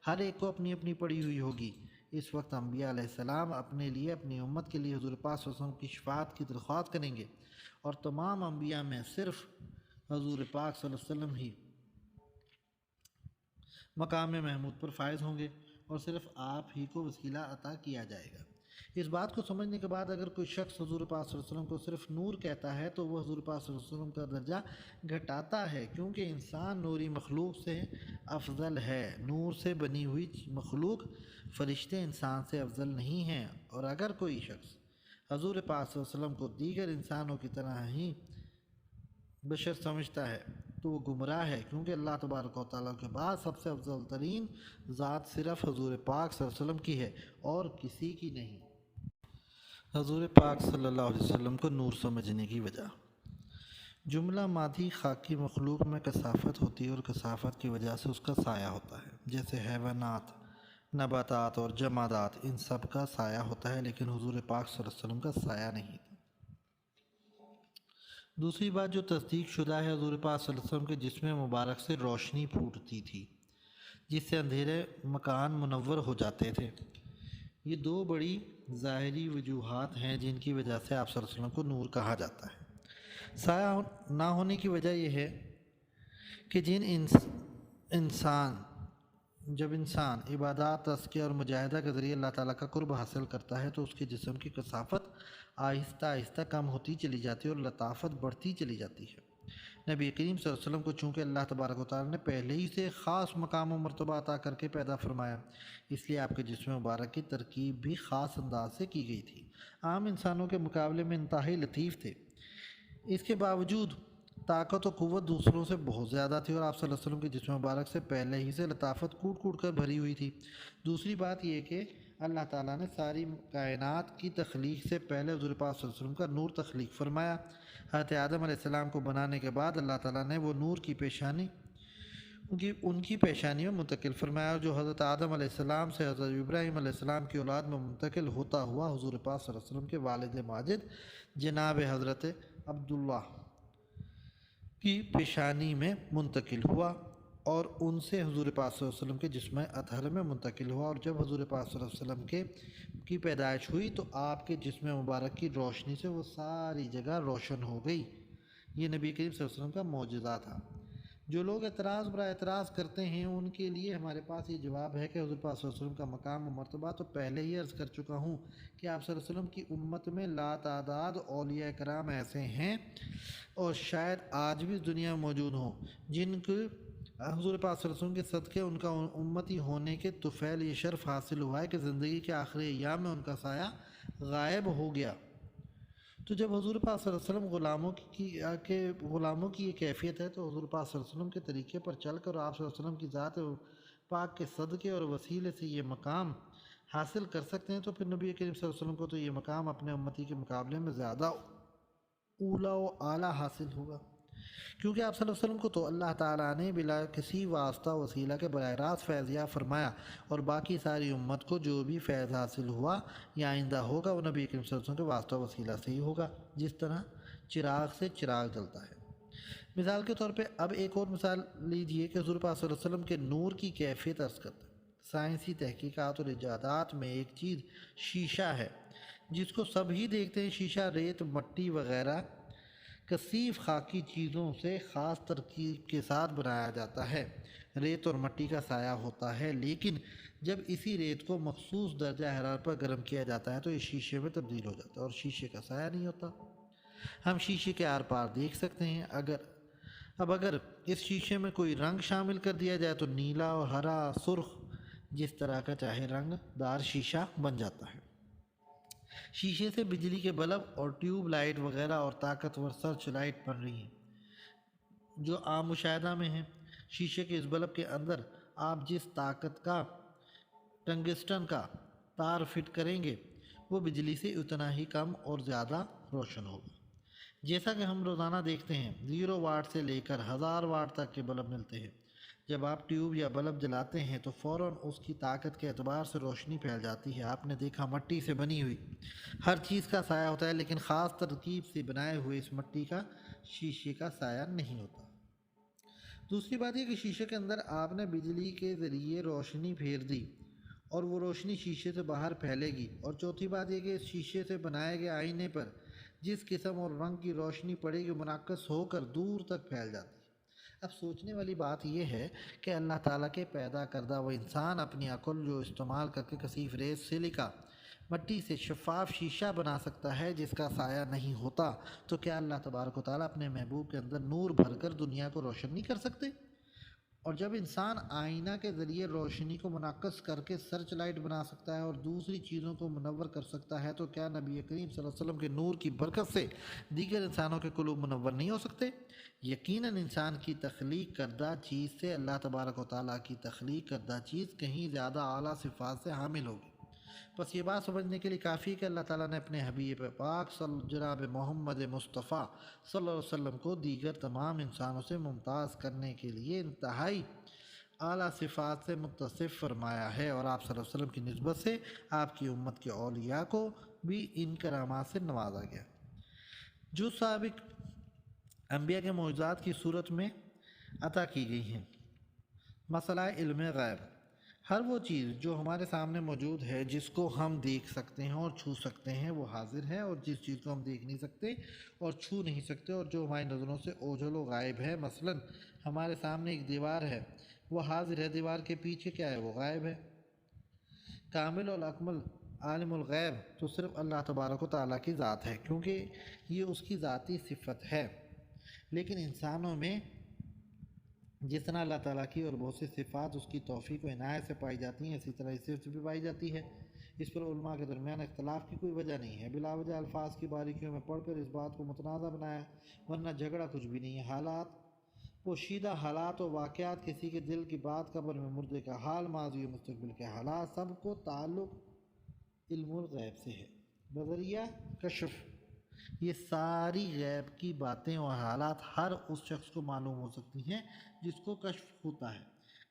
ہر ایک کو اپنی اپنی پڑی ہوئی ہوگی۔ اس وقت انبیاء علیہ السلام اپنے لیے، اپنی امت کے لیے حضور پاک صلی اللہ علیہ وسلم کی شفاعت کی درخواست کریں گے، اور تمام انبیاء میں صرف حضور پاک صلی اللہ علیہ وسلم ہی مقام محمود پر فائز ہوں گے، اور صرف آپ ہی کو وسیلہ عطا کیا جائے گا۔ اس بات کو سمجھنے کے بعد اگر کوئی شخص حضور پاک صلی اللہ علیہ وسلم کو صرف نور کہتا ہے تو وہ حضور پاک صلی اللہ علیہ وسلم کا درجہ گھٹاتا ہے، کیونکہ انسان نوری مخلوق سے افضل ہے۔ نور سے بنی ہوئی مخلوق فرشتے انسان سے افضل نہیں ہیں، اور اگر کوئی شخص حضور پاک صلی اللہ علیہ وسلم کو دیگر انسانوں کی طرح ہی بشر سمجھتا ہے تو وہ گمراہ ہے، کیونکہ اللہ تبارک و تعالیٰ کے بعد سب سے افضل ترین ذات صرف حضور پاک صلی اللہ علیہ وسلم کی ہے اور کسی کی نہیں۔ حضور پاک صلی اللہ علیہ وسلم کو نور سمجھنے کی وجہ۔ جملہ مادی خاکی مخلوق میں کثافت ہوتی ہے، اور کثافت کی وجہ سے اس کا سایہ ہوتا ہے، جیسے حیوانات، نباتات اور جمادات، ان سب کا سایہ ہوتا ہے، لیکن حضور پاک صلی اللہ علیہ وسلم کا سایہ نہیں۔ دوسری بات جو تصدیق شدہ ہے، حضور پاک صلی اللہ علیہ وسلم کے جسم مبارک سے روشنی پھوٹتی تھی، جس سے اندھیرے مکان منور ہو جاتے تھے۔ یہ دو بڑی ظاہری وجوہات ہیں جن کی وجہ سے آپ صلی اللہ علیہ وسلم کو نور کہا جاتا ہے۔ سایہ نہ ہونے کی وجہ یہ ہے کہ جب انسان عبادات، تزکیہ اور مجاہدہ کے ذریعے اللہ تعالیٰ کا قرب حاصل کرتا ہے تو اس کے جسم کی کثافت آہستہ آہستہ کم ہوتی چلی جاتی ہے اور لطافت بڑھتی چلی جاتی ہے۔ نبی کریم صلی اللہ علیہ وسلم کو چونکہ اللہ تبارک و تعالیٰ نے پہلے ہی سے خاص مقام و مرتبہ عطا کر کے پیدا فرمایا، اس لیے آپ کے جسم مبارک کی ترکیب بھی خاص انداز سے کی گئی تھی، عام انسانوں کے مقابلے میں انتہائی لطیف تھے۔ اس کے باوجود طاقت و قوت دوسروں سے بہت زیادہ تھی، اور آپ صلی اللہ علیہ وسلم کے جسم مبارک سے پہلے ہی سے لطافت کوٹ کوٹ کر بھری ہوئی تھی۔ دوسری بات یہ کہ اللہ تعالیٰ نے ساری کائنات کی تخلیق سے پہلے حضور پاک صلی اللہ علیہ وسلم کا نور تخلیق فرمایا۔ حضرت آدم علیہ السلام کو بنانے کے بعد اللہ تعالیٰ نے وہ نور کی پیشانی ان کی پیشانی میں منتقل فرمایا، جو حضرت آدم علیہ السلام سے حضرت ابراہیم علیہ السلام کی اولاد میں منتقل ہوتا ہوا حضور پاک صلی اللہ علیہ وسلم کے والد ماجد جناب حضرت عبداللہ کی پیشانی میں منتقل ہوا، اور ان سے حضور پاک صلی اللہ علیہ وسلم کے جسم اطہر میں منتقل ہوا۔ اور جب حضور پاک صلی اللہ علیہ وسلم کی پیدائش ہوئی تو آپ کے جسم مبارک کی روشنی سے وہ ساری جگہ روشن ہو گئی۔ یہ نبی کریم صلی اللہ علیہ وسلم کا معجزہ تھا۔ جو لوگ اعتراض برائے اعتراض کرتے ہیں ان کے لیے ہمارے پاس یہ جواب ہے کہ حضور پاک صلی اللہ علیہ وسلم کا مقام و مرتبہ تو پہلے ہی عرض کر چکا ہوں کہ آپ صلی اللہ علیہ وسلم کی امت میں لاتعداد اولیاء کرام ایسے ہیں، اور شاید آج بھی اس دنیا میں موجود ہوں، جن کو حضور پاک صلی اللہ علیہ وسلم کے صدقے ان کا امتی ہونے کے طفیل یہ شرف حاصل ہوا ہے کہ زندگی کے آخری ایام میں ان کا سایہ غائب ہو گیا۔ تو جب حضور پاک صلی اللہ علیہ وسلم غلاموں کی یہ کیفیت ہے، تو حضور پاک صلی اللہ علیہ وسلم کے طریقے پر چل کر آپ صلی اللہ علیہ وسلم کی ذات پاک کے صدقے اور وسیلے سے یہ مقام حاصل کر سکتے ہیں، تو پھر نبی کریم صلی اللہ علیہ وسلم کو تو یہ مقام اپنے امتی کے مقابلے میں زیادہ اولیٰ و اعلیٰ حاصل ہوگا، کیونکہ آپ صلی اللہ علیہ وسلم کو تو اللہ تعالیٰ نے بلا کسی واسطہ وسیلہ کے براہ راست فیض یاب فرمایا، اور باقی ساری امت کو جو بھی فیض حاصل ہوا یا آئندہ ہوگا وہ نبی کریم صلی اللہ علیہ وسلم کے واسطہ وسیلہ سے ہی ہوگا، جس طرح چراغ سے چراغ جلتا ہے۔ مثال کے طور پہ اب ایک اور مثال لیجئے کہ حضور پاک صلی اللہ علیہ وسلم کے نور کی کیفیت عرض کرتے ہیں۔ سائنسی تحقیقات اور ایجادات میں ایک چیز شیشہ ہے، جس کو سب ہی دیکھتے ہیں۔ شیشہ ریت، مٹی وغیرہ کثیف خاکی چیزوں سے خاص ترکیب کے ساتھ بنایا جاتا ہے۔ ریت اور مٹی کا سایہ ہوتا ہے، لیکن جب اسی ریت کو مخصوص درجہ حرارت پر گرم کیا جاتا ہے تو یہ شیشے میں تبدیل ہو جاتا ہے، اور شیشے کا سایہ نہیں ہوتا۔ ہم شیشے کے آر پار دیکھ سکتے ہیں۔ اگر اس شیشے میں کوئی رنگ شامل کر دیا جائے تو نیلا اور ہرا، سرخ، جس طرح کا چاہے رنگ دار شیشہ بن جاتا ہے۔ شیشے سے بجلی کے بلب اور ٹیوب لائٹ وغیرہ اور طاقتور سرچ لائٹ بن رہی ہیں جو عام مشاہدہ میں ہیں۔ شیشے کے اس بلب کے اندر آپ جس طاقت کا ٹنگسٹن کا تار فٹ کریں گے وہ بجلی سے اتنا ہی کم اور زیادہ روشن ہوگا۔ جیسا کہ ہم روزانہ دیکھتے ہیں 0 واٹ سے لے کر 1000 واٹ تک کے بلب ملتے ہیں۔ جب آپ ٹیوب یا بلب جلاتے ہیں تو فوراً اس کی طاقت کے اعتبار سے روشنی پھیل جاتی ہے۔ آپ نے دیکھا مٹی سے بنی ہوئی ہر چیز کا سایہ ہوتا ہے، لیکن خاص ترکیب سے بنائے ہوئے اس مٹی کا شیشے کا سایہ نہیں ہوتا۔ دوسری بات یہ کہ شیشے کے اندر آپ نے بجلی کے ذریعے روشنی پھیر دی اور وہ روشنی شیشے سے باہر پھیلے گی۔ اور چوتھی بات یہ کہ اس شیشے سے بنائے گئے آئینے پر جس قسم اور رنگ کی روشنی پڑے گی منعکس ہو کر دور تک پھیل جاتی ہے۔ اب سوچنے والی بات یہ ہے کہ اللہ تعالیٰ کے پیدا کردہ وہ انسان اپنی عقل جو استعمال کر کے کثیف ریز سلیکا مٹی سے شفاف شیشہ بنا سکتا ہے جس کا سایہ نہیں ہوتا، تو کیا اللہ تبارک و تعالیٰ اپنے محبوب کے اندر نور بھر کر دنیا کو روشن نہیں کر سکتے؟ اور جب انسان آئینہ کے ذریعے روشنی کو منعکس کر کے سرچ لائٹ بنا سکتا ہے اور دوسری چیزوں کو منور کر سکتا ہے، تو کیا نبی کریم صلی اللہ علیہ وسلم کے نور کی برکت سے دیگر انسانوں کے قلوب منور نہیں ہو سکتے؟ یقیناً انسان کی تخلیق کردہ چیز سے اللہ تبارک و تعالیٰ کی تخلیق کردہ چیز کہیں زیادہ اعلیٰ صفات سے حامل ہوگی۔ بس یہ بات سمجھنے کے لیے کافی ہے کہ اللہ تعالیٰ نے اپنے حبیب پاک جناب محمد مصطفیٰ صلی اللہ علیہ وسلم کو دیگر تمام انسانوں سے ممتاز کرنے کے لیے انتہائی اعلیٰ صفات سے متصف فرمایا ہے، اور آپ صلی اللہ علیہ وسلم کی نسبت سے آپ کی امت کے اولیاء کو بھی ان کرامات سے نوازا گیا جو سابق انبیاء کے معجزات کی صورت میں عطا کی گئی ہیں۔ مسئلہ علم غیب، ہر وہ چیز جو ہمارے سامنے موجود ہے جس کو ہم دیکھ سکتے ہیں اور چھو سکتے ہیں وہ حاضر ہے، اور جس چیز کو ہم دیکھ نہیں سکتے اور چھو نہیں سکتے اور جو ہماری نظروں سے اوجھل و غائب ہے، مثلا ہمارے سامنے ایک دیوار ہے، وہ حاضر ہے، دیوار کے پیچھے کیا ہے؟ وہ غائب ہے۔ کامل اور اکمل عالم الغیب تو صرف اللہ تبارک و تعالیٰ کی ذات ہے، کیونکہ یہ اس کی ذاتی صفت ہے۔ لیکن انسانوں میں جس طرح اللہ تعالیٰ کی اور بہت سی صفات اس کی توفیق و عنایت سے پائی جاتی ہیں، اسی طرح اس سے بھی پائی جاتی ہے۔ اس پر علماء کے درمیان اختلاف کی کوئی وجہ نہیں ہے۔ بلا وجہ الفاظ کی باریکیوں میں پڑھ کر اس بات کو متنازع بنایا، ورنہ جھگڑا کچھ بھی نہیں ہے۔ حالات، پوشیدہ حالات و واقعات، کسی کے دل کی بات، قبر میں مردے کا حال، ماضی و مستقبل کے حالات، سب کو تعلق علم الغیب سے ہے بذریعہ کشف۔ یہ ساری غیب کی باتیں اور حالات ہر اس شخص کو معلوم ہو سکتی ہیں جس کو کشف ہوتا ہے۔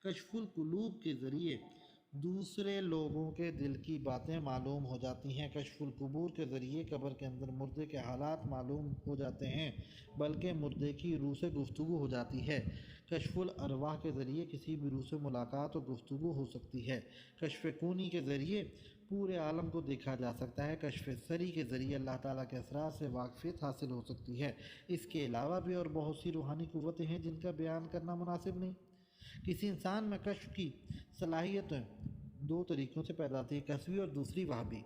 کشف القلوب کے ذریعے دوسرے لوگوں کے دل کی باتیں معلوم ہو جاتی ہیں۔ کشف القبور کے ذریعے قبر کے اندر مردے کے حالات معلوم ہو جاتے ہیں، بلکہ مردے کی روح سے گفتگو ہو جاتی ہے۔ کشف الارواح کے ذریعے کسی بھی روح سے ملاقات و گفتگو ہو سکتی ہے۔ کشف کونی کے ذریعے پورے عالم کو دیکھا جا سکتا ہے۔ کشف سری کے ذریعے اللہ تعالیٰ کے اسرار سے واقفیت حاصل ہو سکتی ہے۔ اس کے علاوہ بھی اور بہت سی روحانی قوتیں ہیں جن کا بیان کرنا مناسب نہیں۔ کسی انسان میں کشف کی صلاحیتیں دو طریقوں سے پیدا ہوتی ہے، کسبی اور دوسری وہبی۔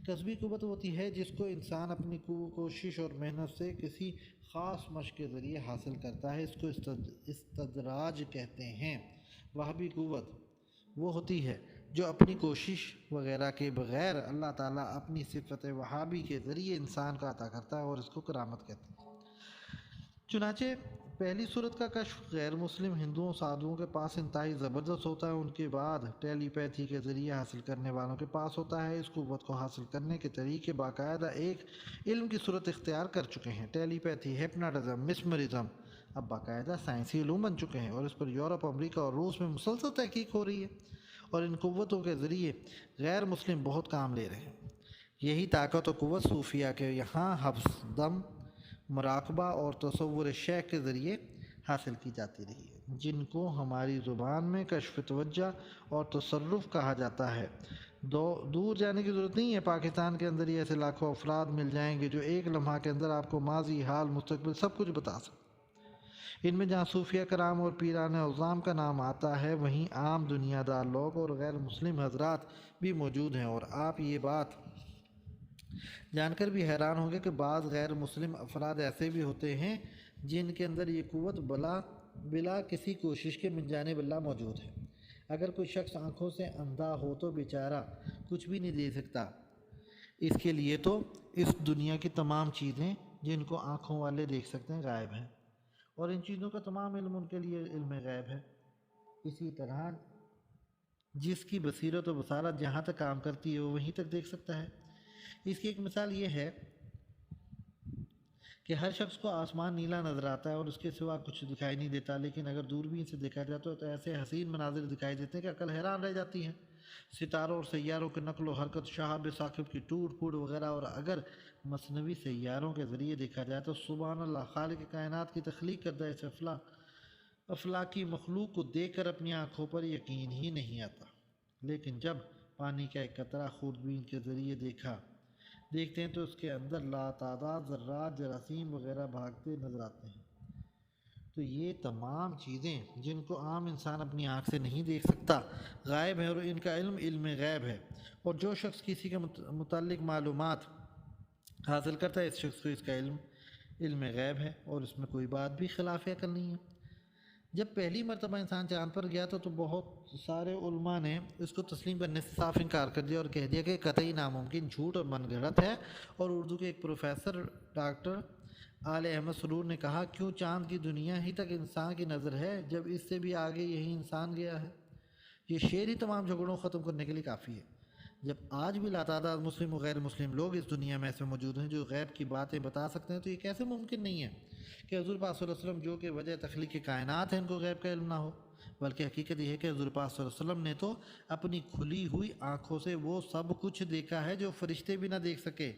کسبی قوت ہوتی ہے جس کو انسان اپنی کوشش اور محنت سے کسی خاص مشق کے ذریعے حاصل کرتا ہے، اس کو استدراج کہتے ہیں۔ وہبی قوت وہ ہوتی ہے جو اپنی کوشش وغیرہ کے بغیر اللہ تعالیٰ اپنی صفت وہابی کے ذریعے انسان کو عطا کرتا ہے، اور اس کو کرامت کہتے ہیں۔ چنانچہ پہلی صورت کا کشف غیر مسلم ہندوؤں سادھوؤں کے پاس انتہائی زبردست ہوتا ہے، ان کے بعد ٹیلی پیتھی کے ذریعے حاصل کرنے والوں کے پاس ہوتا ہے۔ اس قوت کو حاصل کرنے کے طریقے باقاعدہ ایک علم کی صورت اختیار کر چکے ہیں۔ ٹیلی پیتھی، ہپناٹزم، مسمرزم اب باقاعدہ سائنسی علوم بن چکے ہیں، اور اس پر یورپ، امریکہ اور روس میں مسلسل تحقیق ہو رہی ہے، اور ان قوتوں کے ذریعے غیر مسلم بہت کام لے رہے ہیں۔ یہی طاقت و قوت صوفیہ کے یہاں حبس دم، مراقبہ اور تصور شیخ کے ذریعے حاصل کی جاتی رہی ہے، جن کو ہماری زبان میں کشف توجہ اور تصرف کہا جاتا ہے۔ دور جانے کی ضرورت نہیں ہے، پاکستان کے اندر ہی ایسے لاکھوں افراد مل جائیں گے جو ایک لمحہ کے اندر آپ کو ماضی، حال، مستقبل سب کچھ بتا سکتے۔ ان میں جہاں صوفیہ کرام اور پیران عظام کا نام آتا ہے، وہیں عام دنیا دار لوگ اور غیر مسلم حضرات بھی موجود ہیں، اور آپ یہ بات جان کر بھی حیران ہوں گے کہ بعض غیر مسلم افراد ایسے بھی ہوتے ہیں جن کے اندر یہ قوت بلا کسی کوشش کے من جانب اللہ موجود ہے۔ اگر کوئی شخص آنکھوں سے اندھا ہو تو بیچارہ کچھ بھی نہیں دے سکتا، اس کے لیے تو اس دنیا کی تمام چیزیں جن کو آنکھوں والے دیکھ سکتے ہیں غائب ہیں، اور ان چیزوں کا تمام علم ان کے لیے علم غیب ہے۔ اسی طرح جس کی بصیرت و بصارت جہاں تک کام کرتی ہے وہ وہیں تک دیکھ سکتا ہے۔ اس کی ایک مثال یہ ہے کہ ہر شخص کو آسمان نیلا نظر آتا ہے اور اس کے سوا کچھ دکھائی نہیں دیتا، لیکن اگر دوربین سے دیکھا جائے تو ایسے حسین مناظر دکھائی دیتے ہیں کہ عقل حیران رہ جاتی ہے۔ ستاروں اور سیاروں کی نقل و حرکت، شہاب ثاقب کی ٹوٹ پھوٹ وغیرہ، اور اگر مصنوعی سیاروں کے ذریعے دیکھا جائے تو سبحان اللہ، خالق کائنات کی تخلیق کردہ اس افلاکی مخلوق کو دیکھ کر اپنی آنکھوں پر یقین ہی نہیں آتا۔ لیکن جب پانی کا ایک قطرہ خوردبین کے ذریعے دیکھتے ہیں تو اس کے اندر لاتعداد ذرات، جراثیم وغیرہ بھاگتے نظر آتے ہیں۔ تو یہ تمام چیزیں جن کو عام انسان اپنی آنکھ سے نہیں دیکھ سکتا، غائب ہیں، اور ان کا علم غیب ہے، اور جو شخص کسی کے متعلق معلومات حاصل کرتا ہے، اس شخص کو اس کا علم غیب ہے، اور اس میں کوئی بات بھی خلاف عقل نہیں ہے۔ جب پہلی مرتبہ انسان چاند پر گیا تو بہت سارے علماء نے اس کو تسلیم کرنے سے صاف انکار کر دیا اور کہہ دیا کہ قطعی ناممکن، جھوٹ اور من گھڑت ہے۔ اور اردو کے ایک پروفیسر ڈاکٹر آل احمد سرور نے کہا، کیوں چاند کی دنیا ہی تک انسان کی نظر ہے جب اس سے بھی آگے یہی انسان گیا ہے؟ یہ شعر ہی تمام جھگڑوں کو ختم کرنے کے لیے کافی ہے۔ جب آج بھی لاتعداد مسلم و غیر مسلم لوگ اس دنیا میں ایسے موجود ہیں جو غیب کی باتیں بتا سکتے ہیں، تو یہ کیسے ممکن نہیں ہے کہ حضور پاک صلی اللہ علیہ وسلم جو کہ وجہ تخلیق کائنات ہے، ان کو غیب کا علم نہ ہو؟ بلکہ حقیقت یہ ہے کہ حضور پاک صلی اللہ علیہ وسلم نے تو اپنی کھلی ہوئی آنکھوں سے وہ سب کچھ دیکھا ہے جو فرشتے بھی نہ دیکھ سکے۔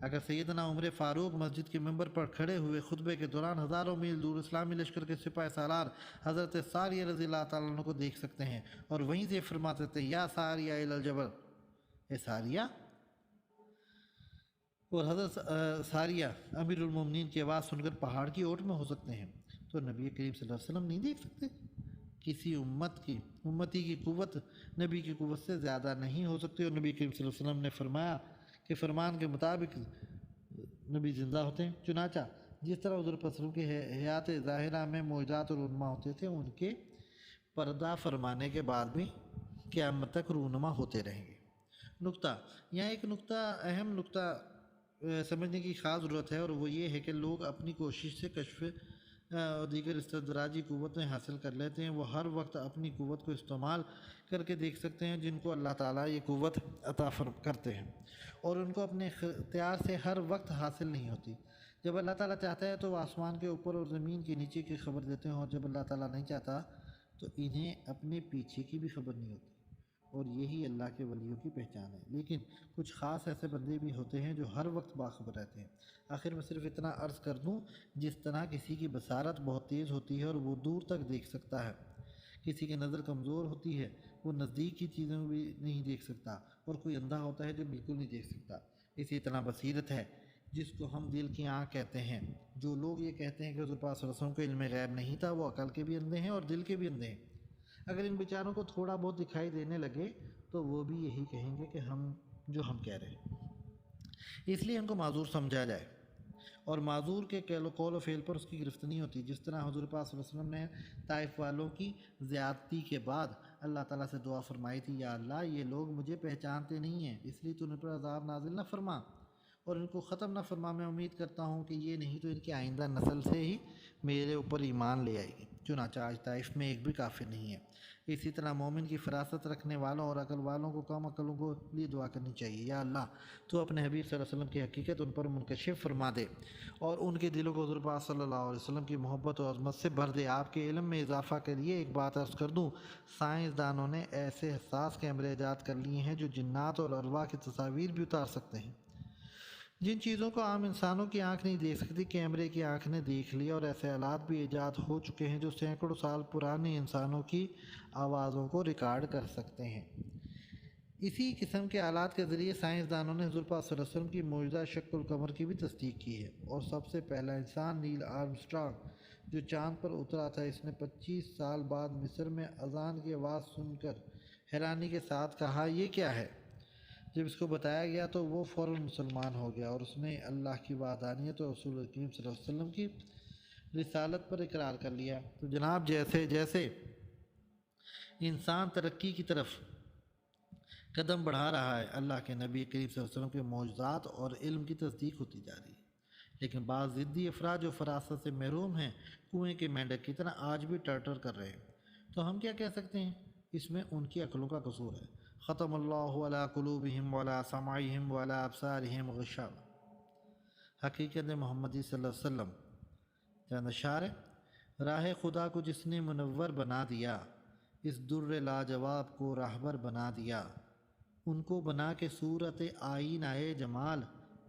اگر سیدنا عمر فاروق مسجد کے ممبر پر کھڑے ہوئے خطبے کے دوران ہزاروں میل دور اسلامی لشکر کے سپاہ سالار حضرت ساریہ رضی اللہ تعالیٰ عنہ کو دیکھ سکتے ہیں، اور وہیں سے فرماتے تھے، یا ساریہ الی الجبل، اے ساریہ، اور حضرت ساریہ امیر المومنین کی آواز سن کر پہاڑ کی اوٹ میں ہو سکتے ہیں، تو نبی کریم صلی اللہ علیہ وسلم نہیں دیکھ سکتے؟ کسی امتی کی قوت نبی کی قوت سے زیادہ نہیں ہو سکتی، اور نبی کریم صلی اللہ علیہ وسلم نے فرمایا کہ فرمان کے مطابق نبی زندہ ہوتے ہیں۔ چنانچہ جس طرح حضور صلی اللہ علیہ وسلم کی حیات ظاہرہ میں معجزات اور رونما ہوتے تھے، ان کے پردہ فرمانے کے بعد بھی قیامت تک رونما ہوتے رہیں گے۔ نقطہ، یہاں ایک اہم نقطہ سمجھنے کی خاص ضرورت ہے، اور وہ یہ ہے کہ لوگ اپنی کوشش سے کشف اور دیگر استدراجی قوتیں حاصل کر لیتے ہیں۔ وہ ہر وقت اپنی قوت کو استعمال کر کے دیکھ سکتے ہیں جن کو اللہ تعالیٰ یہ قوت عطا کرتے ہیں، اور ان کو اپنے اختیار سے ہر وقت حاصل نہیں ہوتی۔ جب اللہ تعالیٰ چاہتا ہے تو وہ آسمان کے اوپر اور زمین کے نیچے کی خبر دیتے ہیں، اور جب اللہ تعالیٰ نہیں چاہتا تو انہیں اپنے پیچھے کی بھی خبر نہیں ہوتی، اور یہی اللہ کے ولیوں کی پہچان ہے۔ لیکن کچھ خاص ایسے بندے بھی ہوتے ہیں جو ہر وقت باخبر رہتے ہیں۔ آخر میں صرف اتنا عرض کر دوں، جس طرح کسی کی بصارت بہت تیز ہوتی ہے اور وہ دور تک دیکھ سکتا ہے، کسی کی نظر کمزور ہوتی ہے، وہ نزدیک کی چیزیں بھی نہیں دیکھ سکتا، اور کوئی اندھا ہوتا ہے جو بالکل نہیں دیکھ سکتا، اسی طرح بصیرت ہے جس کو ہم دل کی آنکھ کہتے ہیں۔ جو لوگ یہ کہتے ہیں کہ حضور پاک صلی اللہ علیہ وسلم کو علم غیب نہیں تھا، وہ عقل کے بھی اندھے ہیں اور دل کے بھی اندھے ہیں۔ اگر ان بیچاروں کو تھوڑا بہت دکھائی دینے لگے تو وہ بھی یہی کہیں گے کہ ہم کہہ رہے ہیں، اس لیے ان کو معذور سمجھا جائے، اور معذور کے قول و فعل پر اس کی گرفت نہیں ہوتی۔ جس طرح حضور پاک صلی اللہ علیہ وسلم نے طائف والوں کی زیادتی کے بعد اللہ تعالیٰ سے دعا فرمائی تھی، یا اللہ، یہ لوگ مجھے پہچانتے نہیں ہیں، اس لیے تو ان پر عذاب نازل نہ فرما اور ان کو ختم نہ فرما۔ میں امید کرتا ہوں کہ یہ نہیں تو ان کی آئندہ نسل سے ہی میرے اوپر ایمان لے آئے گی۔ چنانچہ آج طائف میں ایک بھی کافر نہیں ہے۔ اسی طرح مومن کی فراست رکھنے والوں اور عقل والوں کو کم عقلوں کو لیے دعا کرنی چاہیے، یا اللہ، تو اپنے حبیب صلی اللہ علیہ وسلم کی حقیقت ان پر منکشف فرما دے، اور ان کے دلوں کو حضور پاک صلی اللہ علیہ وسلم کی محبت و عظمت سے بھر دے۔ آپ کے علم میں اضافہ کے لیے ایک بات عرض کر دوں، سائنسدانوں نے ایسے حساس کیمرے ایجاد کر لیے ہیں جو جنات اور ارواح کی تصاویر بھی اتار سکتے ہیں۔ جن چیزوں کو عام انسانوں کی آنکھ نہیں دیکھ سکتی، کیمرے کی آنکھ نے دیکھ لیا، اور ایسے آلات بھی ایجاد ہو چکے ہیں جو سینکڑوں سال پرانے انسانوں کی آوازوں کو ریکارڈ کر سکتے ہیں۔ اسی قسم کے آلات کے ذریعے سائنسدانوں نے حضور پاک صلی اللہ علیہ وسلم کی معجزہ شق القمر کی بھی تصدیق کی ہے، اور سب سے پہلا انسان نیل آرمسٹرانگ جو چاند پر اترا تھا، اس نے 25 سال بعد مصر میں اذان کی آواز سن کر حیرانی کے ساتھ کہا، یہ کیا ہے؟ جب اس کو بتایا گیا تو وہ فوراً مسلمان ہو گیا، اور اس نے اللہ کی وحدانیت اور رسول کریم صلی اللہ علیہ وسلم کی رسالت پر اقرار کر لیا۔ تو جناب، جیسے جیسے انسان ترقی کی طرف قدم بڑھا رہا ہے، اللہ کے نبی کریم صلی اللہ علیہ وسلم کے معجزات اور علم کی تصدیق ہوتی جا رہی ہے، لیکن بعض ضدی افراد جو فراست سے محروم ہیں، کنویں کے مینڈک کی طرح آج بھی ٹرٹر کر رہے ہیں۔ تو ہم کیا کہہ سکتے ہیں؟ اس میں ان کی عقلوں کا قصور ہے۔ ختم اللہ علی قلوبہم وعلی سمعہم وعلی ابصارہم غشاوہ۔ حقیقت محمدی صلی اللہ علیہ وسلم چند اشعار راہ خدا کو جس نے منور بنا دیا، اس در لاجواب کو راہبر بنا دیا، ان کو بنا کے صورت آئینہ جمال،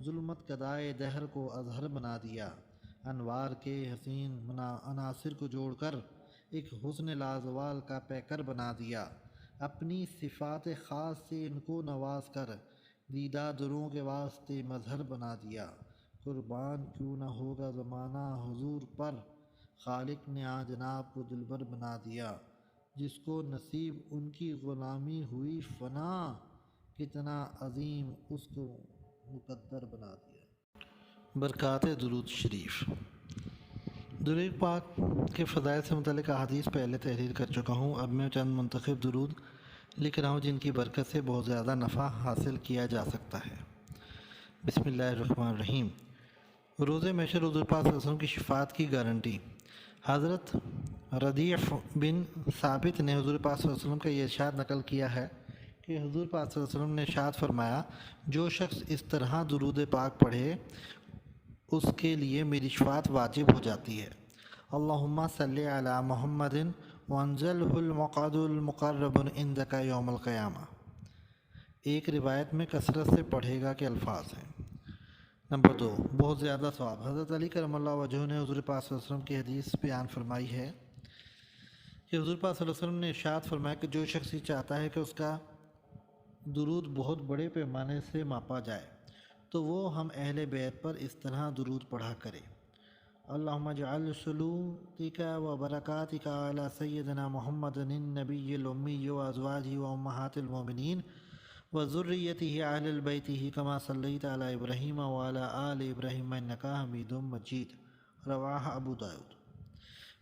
ظلمت کدائے دہر کو اظہر بنا دیا، انوار کے حسین عناصر کو جوڑ کر ایک حسن لازوال کا پیکر بنا دیا، اپنی صفات خاص سے ان کو نواز کر دیدہ دروں کے واسطے مظہر بنا دیا۔ قربان کیوں نہ ہوگا زمانہ حضور پر، خالق نے آ جناب کو دلبر بنا دیا، جس کو نصیب ان کی غلامی ہوئی فنا، کتنا عظیم اس کو مقدر بنا دیا۔ برکات درود شریف۔ درود پاک کے فضائل سے متعلق احادیث پہلے تحریر کر چکا ہوں، اب میں چند منتخب درود لکھ رہا ہوں جن کی برکت سے بہت زیادہ نفع حاصل کیا جا سکتا ہے۔ بسم اللہ الرحمن الرحیم۔ روز محشر حضور پاک صلی اللہ علیہ وسلم کی شفاعت کی گارنٹی۔ حضرت ربیع بن ثابت نے حضور پاک صلی اللہ علیہ وسلم کا یہ ارشاد نقل کیا ہے کہ حضور پاک صلی اللہ علیہ وسلم نے ارشاد فرمایا، جو شخص اس طرح درود پاک پڑھے اس کے لیے میری شفاعت واجب ہو جاتی ہے۔ اللہم صلی علی محمد وانزلہ المقعد المقرب عندک یوم القیامہ۔ ایک روایت میں کثرت سے پڑھے گا کے الفاظ ہیں۔ نمبر 2، بہت زیادہ ثواب۔ حضرت علی کرم اللہ وجہہ نے حضور پاک صلی اللہ علیہ وسلم کی حدیث بیان فرمائی ہے کہ حضور پاک صلی اللہ علیہ وسلم نے ارشاد فرمایا کہ جو شخص یہ چاہتا ہے کہ اس کا درود بہت بڑے پیمانے سے ماپا جائے تو وہ ہم اہل بیت پر اس طرح درود پڑھا کرے، اللہم اجعل صلواتک و برکاتک علی سیدنا محمد النبی الامی و ازواجہ و امہات المومنین و ذریتہ اہل البیتہ کما صلیت علی ابراہیم و علی آل ابراہیم انک حمید مجید، رواہ ابو داؤد۔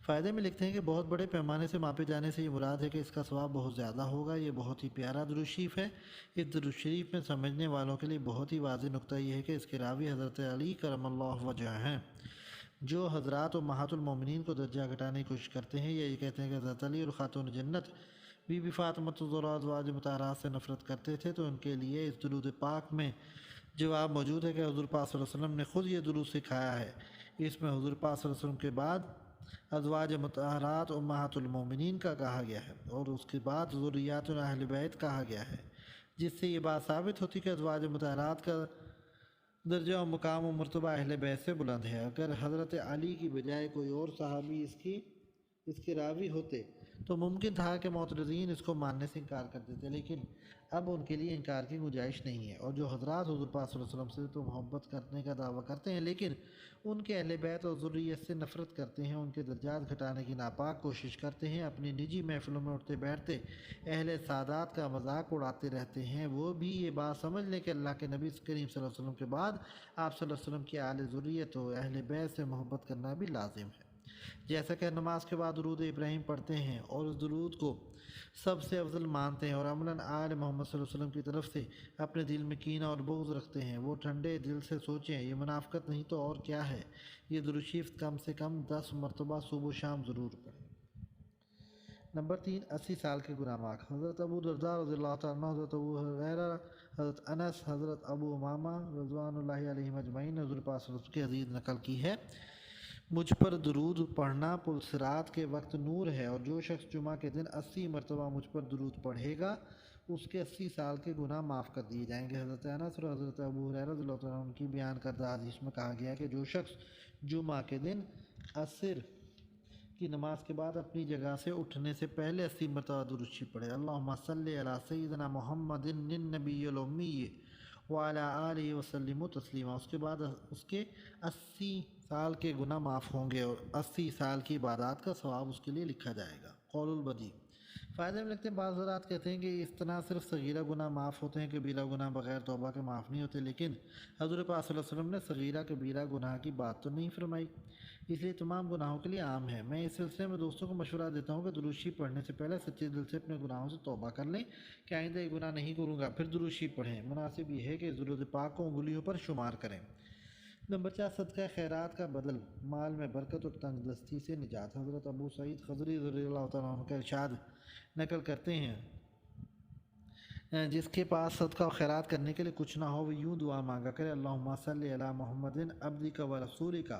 فائدے میں لکھتے ہیں کہ بہت بڑے پیمانے سے ماپے جانے سے یہ مراد ہے کہ اس کا ثواب بہت زیادہ ہوگا۔ یہ بہت ہی پیارا درود شریف ہے۔ اس درود شریف میں سمجھنے والوں کے لیے بہت ہی واضح نقطہ یہ ہے کہ اس کے راوی حضرت علی کرم اللہ وجہ ہیں۔ جو حضرات امہات المومنین کو درجہ گھٹانے کی کوشش کرتے ہیں یا یہ کہتے ہیں کہ حضرت علی اور خاتون جنت بی بی فاطمہ الزہرا ازواج مطہرات سے نفرت کرتے تھے، تو ان کے لیے اس درود پاک میں جواب موجود ہے کہ حضور پاک صلی اللہ علیہ وسلم نے خود یہ درود سکھایا ہے۔ اس میں حضور پاک صلی اللہ علیہ وسلم کے بعد ازواج مطہرات امہات المومنین کا کہا گیا ہے اور اس کے بعد ذریات اہل بیت کہا گیا ہے، جس سے یہ بات ثابت ہوتی کہ ازواج مطہرات کا درجہ و مقام و مرتبہ اہل بیت سے بلند ہے۔ اگر حضرت علی کی بجائے کوئی اور صحابی اس کے راوی ہوتے تو ممکن تھا کہ معترضین اس کو ماننے سے انکار کر دیتے، لیکن اب ان کے لیے انکار کی گنجائش نہیں ہے۔ اور جو حضرات حضور پاک صلی اللہ علیہ وسلم سے تو محبت کرنے کا دعویٰ کرتے ہیں لیکن ان کے اہل بیت اور ذریت سے نفرت کرتے ہیں، ان کے درجات گھٹانے کی ناپاک کوشش کرتے ہیں، اپنی نجی محفلوں میں اٹھتے بیٹھتے اہل سادات کا مذاق اڑاتے رہتے ہیں، وہ بھی یہ بات سمجھ لیں کہ اللہ کے نبی کریم صلی اللہ علیہ وسلم کے بعد آپ صلی اللہ علیہ وسلم کی اہل ذریت و اہل بیت سے محبت کرنا بھی لازم ہے۔ جیسا کہ نماز کے بعد درود ابراہیم پڑھتے ہیں اور اس درود کو سب سے افضل مانتے ہیں اور عملاً آل محمد صلی اللہ علیہ وسلم کی طرف سے اپنے دل میں کینہ اور بغض رکھتے ہیں، وہ ٹھنڈے دل سے سوچیں یہ منافقت نہیں تو اور کیا ہے۔ یہ درود شریف کم سے کم 10 مرتبہ صبح و شام ضرور پڑھیں۔ نمبر 3، 80 سال کے گناہ معاف۔ حضرت ابو درداء رضی اللہ تعالیٰ عنہ، حضرت ابو ہریرہ، حضرت انس، حضرت ابو امامہ رضوان اللہ علیہم اجمعین نے حضور پاک صلی اللہ علیہ وسلم کی حدیث نقل کی ہے، مجھ پر درود پڑھنا پلصراط کے وقت نور ہے، اور جو شخص جمعہ کے دن 80 مرتبہ مجھ پر درود پڑھے گا اس کے 80 سال کے گناہ معاف کر دیے جائیں گے۔ حضرت انس اور حضرت ابو ہریرہ رضی اللہ عنہ کی بیان کردہ حدیث میں کہا گیا ہے کہ جو شخص جمعہ کے دن عصر کی نماز کے بعد اپنی جگہ سے اٹھنے سے پہلے 80 مرتبہ درود شریف پڑھے، اللہم صلی علی سیدنا محمد النبی الامی وعلی آلہ وسلم تسلیما، اس کے بعد اس کے 80 سال کے گناہ معاف ہوں گے اور 80 سال کی عبادات کا ثواب اس کے لیے لکھا جائے گا۔ قول البدی۔ فائدے میں لگتے ہیں، بعض حضرات کہتے ہیں کہ اس طرح صرف صغیرہ گناہ معاف ہوتے ہیں، کبیرہ گناہ بغیر توبہ کے معاف نہیں ہوتے، لیکن حضور پاک صلی اللہ علیہ وسلم نے صغیرہ کبیرہ گناہ کی بات تو نہیں فرمائی، اس لیے تمام گناہوں کے لیے عام ہے۔ میں اس سلسلے میں دوستوں کو مشورہ دیتا ہوں کہ درود شریف پڑھنے سے پہلے سچے دل سے اپنے گناہوں سے توبہ کر لیں کہ آئندہ یہ گناہ نہیں کروں گا، پھر درود شریف پڑھیں۔ مناسب یہ ہے کہ درود پاک کو انگلیوں پر شمار کریں۔ نمبر 4، صدقہ خیرات کا بدل، مال میں برکت اور تنگ دستی سے نجات۔ حضرت ابو سعید خدری رضی اللہ تعالیٰ عنہ کا ارشاد نقل کرتے ہیں جس کے پاس صدقہ و خیرات کرنے کے لیے کچھ نہ ہو وہ یوں دعا مانگا کرے اللہم صلی علی محمد عبدک و رسولک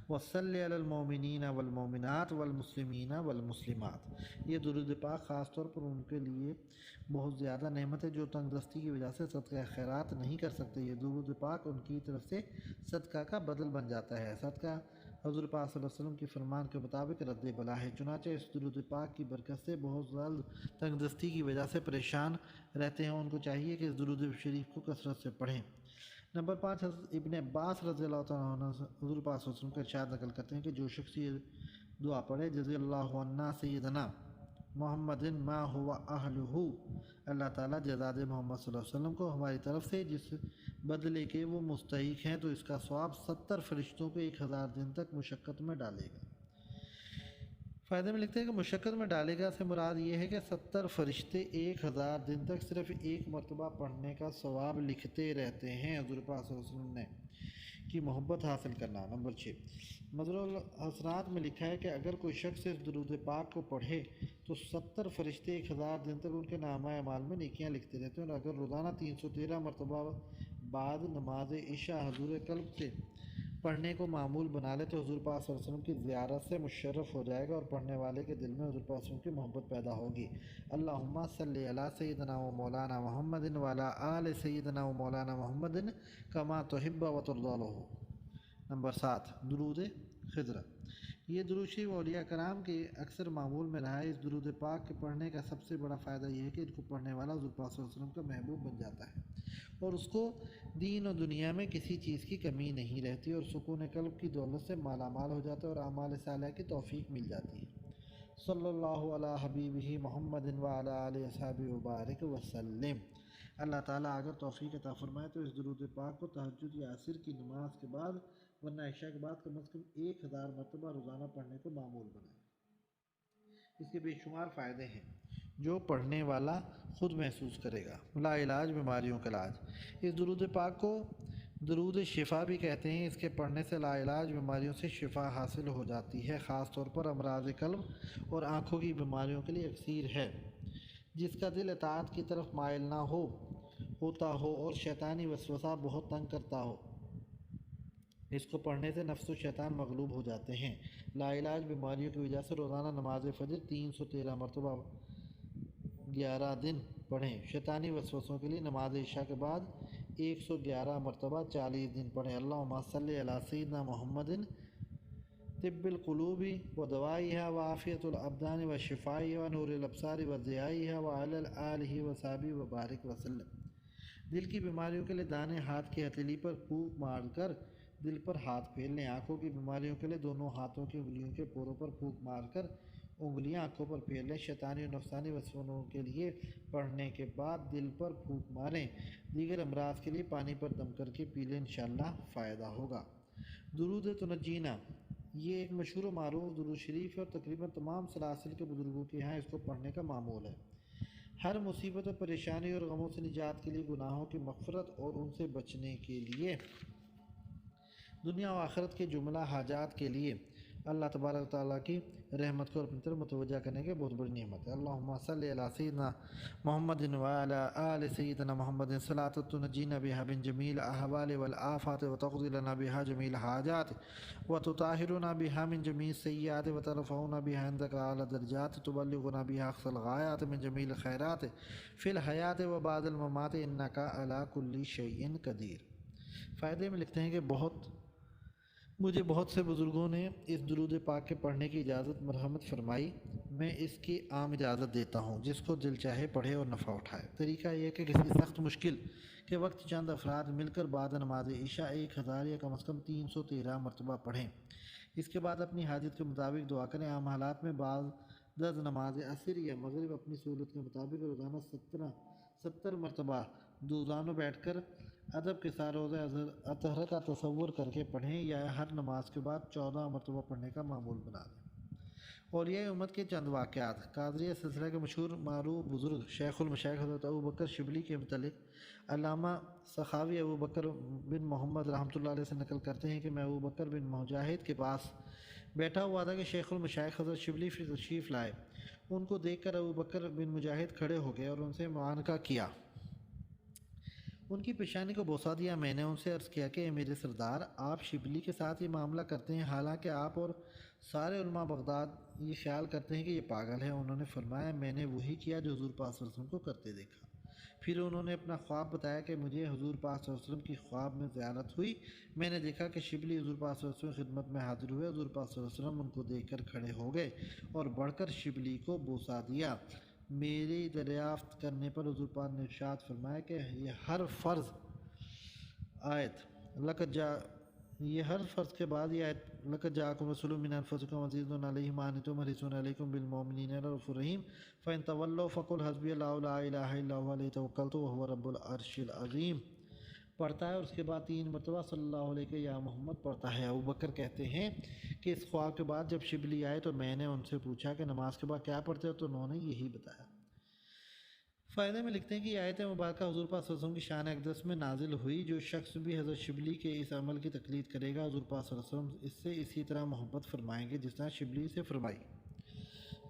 و صلی علی المؤمنین والمؤمنات والمسلمین والمسلمات۔ یہ درود پاک خاص طور پر ان کے لیے بہت زیادہ نعمت ہے جو تنگ دستی کی وجہ سے صدقہ خیرات نہیں کر سکتے۔ یہ درود پاک ان کی طرف سے صدقہ کا بدل بن جاتا ہے۔ صدقہ حضور پاک صلی اللہ علیہ وسلم کے فرمان کے مطابق رد بلا ہے، چنانچہ اس درود پاک کی برکت سے بہت جلد تنگ دستی کی وجہ سے پریشان رہتے ہیں، ان کو چاہیے کہ اس درود شریف کو کثرت سے پڑھیں۔ نمبر 5، ابن عباس رضی اللہ تعالیٰ عنہ حضور پاک صلی اللہ علیہ وسلم کا ارشاد نقل کرتے ہیں کہ جو شخص یہ دعا پڑھے جزی اللہ عنا سیدنا محمد ما ہوا اہلہ، اللہ تعالیٰ جزاد محمد صلی اللہ علیہ وسلم کو ہماری طرف سے جس بدلے کے وہ مستحق ہیں تو اس کا ثواب 70 فرشتوں کو 1000 دن تک مشقت میں ڈالے گا۔ فائدے میں لکھتے ہیں کہ مشقت میں ڈالے گا سے مراد یہ ہے کہ 70 فرشتے 1000 دن تک صرف ایک مرتبہ پڑھنے کا ثواب لکھتے رہتے ہیں۔ حضور پاک صلی اللہ علیہ وسلم نے کی محبت حاصل کرنا۔ نمبر 6، مظہر الحسنات میں لکھا ہے کہ اگر کوئی شخص اس درود پاک کو پڑھے تو 70 فرشتے 1000 دن تک ان کے نامہ اعمال میں نیکیاں لکھتے رہتے ہیں، اور اگر روزانہ 313 مرتبہ بعد نماز عشاء حضور قلب سے پڑھنے کو معمول بنا لے تو حضور پاک صلی اللہ علیہ وسلم کی زیارت سے مشرف ہو جائے گا اور پڑھنے والے کے دل میں حضور پاک صلی اللہ علیہ وسلم کی محبت پیدا ہوگی۔ اللہم صلی علی سیدنا و مولانا محمد وعلی آل سیدنا و مولانا محمد کما تحب و ترضی عنہ۔ نمبر 7، درود خضر۔ یہ درود شریف اولیاء کرام کے اکثر معمول میں رہا ہے۔ اس درود پاک کے پڑھنے کا سب سے بڑا فائدہ یہ ہے کہ ان کو پڑھنے والا حضور پاک صلی اللہ علیہ وسلم کا محبوب بن جاتا ہے اور اس کو دین و دنیا میں کسی چیز کی کمی نہیں رہتی اور سکون قلب کی دولت سے مالا مال ہو جاتا ہے اور اعمال صالحہ کی توفیق مل جاتی ہے۔ صلی اللہ علی حبیبہ محمد وعلی آلہ وصحبہ وبارک وسلم۔ اللہ تعالیٰ اگر توفیق عطا فرمائے تو اس درود پاک کو تہجد یا عصر کی نماز کے بعد ورنہ عشاء کے بعد کم از کم 1000 مرتبہ روزانہ پڑھنے کو معمول بنائیں۔ اس کے بے شمار فائدے ہیں جو پڑھنے والا خود محسوس کرے گا۔ لا علاج بیماریوں کا علاج۔ اس درود پاک کو درود شفا بھی کہتے ہیں۔ اس کے پڑھنے سے لا علاج بیماریوں سے شفا حاصل ہو جاتی ہے، خاص طور پر امراض قلب اور آنکھوں کی بیماریوں کے لیے اکسیر ہے۔ جس کا دل اطاعت کی طرف مائل نہ ہوتا ہو اور شیطانی وسوسہ بہت تنگ کرتا ہو، اس کو پڑھنے سے نفس و شیطان مغلوب ہو جاتے ہیں۔ لا علاج بیماریوں کی وجہ سے روزانہ نماز فجر 313 مرتبہ 11 دن پڑھیں۔ شیطانی وسوسوں کے لیے نماز عشاء کے بعد 111 مرتبہ 40 دن پڑھیں۔ اللہم صلی علی سیدنا محمد طب القلوب و دوائیہا و عافیت الابدان و شفائیہا و نور الابصار و ضیائیہا و علی آلہ و صحبہ و بارک وسلم۔ دل کی بیماریوں کے لیے دانے ہاتھ کی ہتھیلی پر پھونک مار کر دل پر ہاتھ پھیر لیں۔ آنکھوں کی بیماریوں کے لیے دونوں ہاتھوں کی انگلیوں کے پوروں پر پھونک مار کر انگلیاں آنکھوں پر پھیر لیں۔ شیطانی اور نفسانی وسوسوں کے لیے پڑھنے کے بعد دل پر پھونک ماریں۔ دیگر امراض کے لیے پانی پر دم کر کے پی لیں، انشاءاللہ فائدہ ہوگا۔ درود تنجینا، یہ ایک مشہور و معروف درود شریف ہے اور تقریباً تمام سلاسل کے بزرگوں کے یہاں اس کو پڑھنے کا معمول ہے۔ ہر مصیبت و پریشانی اور غموں سے نجات کے لیے، گناہوں کی مغفرت اور ان سے بچنے کے لیے، دنیا و آخرت کے جملہ حاجات کے لیے اللہ تبارک و تعالیٰ کی رحمت کو اپنی طرف متوجہ کرنے کے بہت بڑی نعمت ہے۔ اللہم صلی علی سیدنا محمد وعلی آل سیدنا محمد صلاۃ تنجینا بہا من جمیع الاحوال والآفات وتقضی لنا بہا جمیع الحاجات وتطہرنا بہا من جمیع السیئات وترفعنا بہا عندک اعلی درجات تبلغنا بہا اقصی الغایات من جمیع الخیرات فی الحیات و بعد الممات انک علی کل شیء قدیر۔ فائدے میں لکھتے ہیں کہ مجھے بہت سے بزرگوں نے اس درود پاک کے پڑھنے کی اجازت مرحمت فرمائی، میں اس کی عام اجازت دیتا ہوں، جس کو دل چاہے پڑھے اور نفع اٹھائے۔ طریقہ یہ ہے کہ کسی سخت مشکل کے وقت چند افراد مل کر بعد نماز عشاء 1000 یا کم از کم 313 مرتبہ پڑھیں۔ اس کے بعد اپنی حاجت کے مطابق دعا کریں۔ عام حالات میں بعد نماز عصر یا مغرب اپنی سہولت کے مطابق روزانہ 70 مرتبہ دوزانوں بیٹھ کر ادب کے ساتھ روزہ اطہر کا تصور کر کے پڑھیں یا ہر نماز کے بعد 14 مرتبہ پڑھنے کا معمول بنا دیں۔ اولیاء امت کے چند واقعات۔ قادریہ سلسلہ کے مشہور معروف بزرگ شیخ المشائخ حضرت ابو بکر شبلی کے متعلق علامہ سخاوی ابو بکر بن محمد رحمۃ اللہ علیہ سے نقل کرتے ہیں کہ میں ابو بکر بن مجاہد کے پاس بیٹھا ہوا تھا کہ شیخ المشائخ حضرت شبلی تشریف لائے۔ ان کو دیکھ کر ابو بکر بن مجاہد کھڑے ہو گئے اور ان سے معانقہ کیا۔ ان کی پیشانی کو بوسہ دیا۔ میں نے ان سے عرض کیا کہ اے میرے سردار، آپ شبلی کے ساتھ یہ معاملہ کرتے ہیں، حالانکہ آپ اور سارے علماء بغداد یہ خیال کرتے ہیں کہ یہ پاگل ہے۔ انہوں نے فرمایا، میں نے وہی کیا جو حضور پاک صلی اللہ علیہ وسلم کو کرتے دیکھا۔ پھر انہوں نے اپنا خواب بتایا کہ مجھے حضور پاک صلی اللہ علیہ وسلم کی خواب میں زیارت ہوئی۔ میں نے دیکھا کہ شبلی حضور پاک صلی اللہ علیہ وسلم کی خدمت میں حاضر ہوئے۔ حضور پاک صلی اللہ علیہ وسلم ان کو دیکھ کر کھڑے ہو گئے اور بڑھ کر شبلی کو بوسہ دیا۔ میری دریافت کرنے پر حضور پاک نے ارشاد فرمایا کہ یہ ہر فرض کے بعد یہ آیت لقد جاءکم رسول من انفسکم عزیز علیہ ما عنتم حریص علیکم بالمؤمنین رؤوف رحیم فإن تولوا فقل حسبی اللہ لا الہ الا هو علیہ توکلت وهو رب العرش العظیم پڑھتا ہے، اور اس کے بعد 3 مرتبہ صلی اللہ علیہ کہ یا محمد پڑھتا ہے۔ ابوبکر کہتے ہیں کہ اس خواب کے بعد جب شبلی آئے تو میں نے ان سے پوچھا کہ نماز کے بعد کیا پڑھتے ہو، تو انہوں نے یہی بتایا۔ فائدے میں لکھتے ہیں کہ یہ آیت مبارکہ حضور پاک صلی اللہ علیہ وسلم کی شان اقدس میں نازل ہوئی۔ جو شخص بھی حضرت شبلی کے اس عمل کی تقلید کرے گا، حضور پاک صلی اللہ علیہ وسلم اس سے اسی طرح محبت فرمائیں گے جس طرح شبلی سے فرمائی۔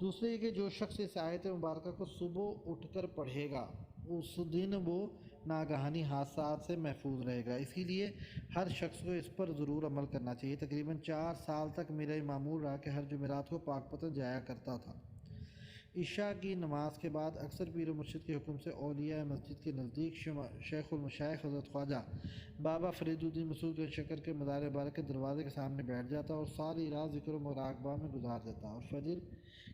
دوسرے یہ کہ جو شخص اس آیت مبارکہ کو صبح اٹھ کر پڑھے گا، اس دن وہ ناگہانی حادثات سے محفوظ رہے گا۔ اسی لیے ہر شخص کو اس پر ضرور عمل کرنا چاہیے۔ تقریباً 4 سال تک میرا یہ معمول رہا کہ ہر جمعرات کو پاک پتن جایا کرتا تھا۔ عشاء کی نماز کے بعد اکثر پیر و مرشد کے حکم سے اولیاء مسجد کے نزدیک شیخ المشائخ حضرت خواجہ بابا فرید الدین مسعود گنج شکر کے مزار مبارک کے دروازے کے سامنے بیٹھ جاتا اور ساری رات ذکر و مراقبہ میں گزار دیتا اور فجر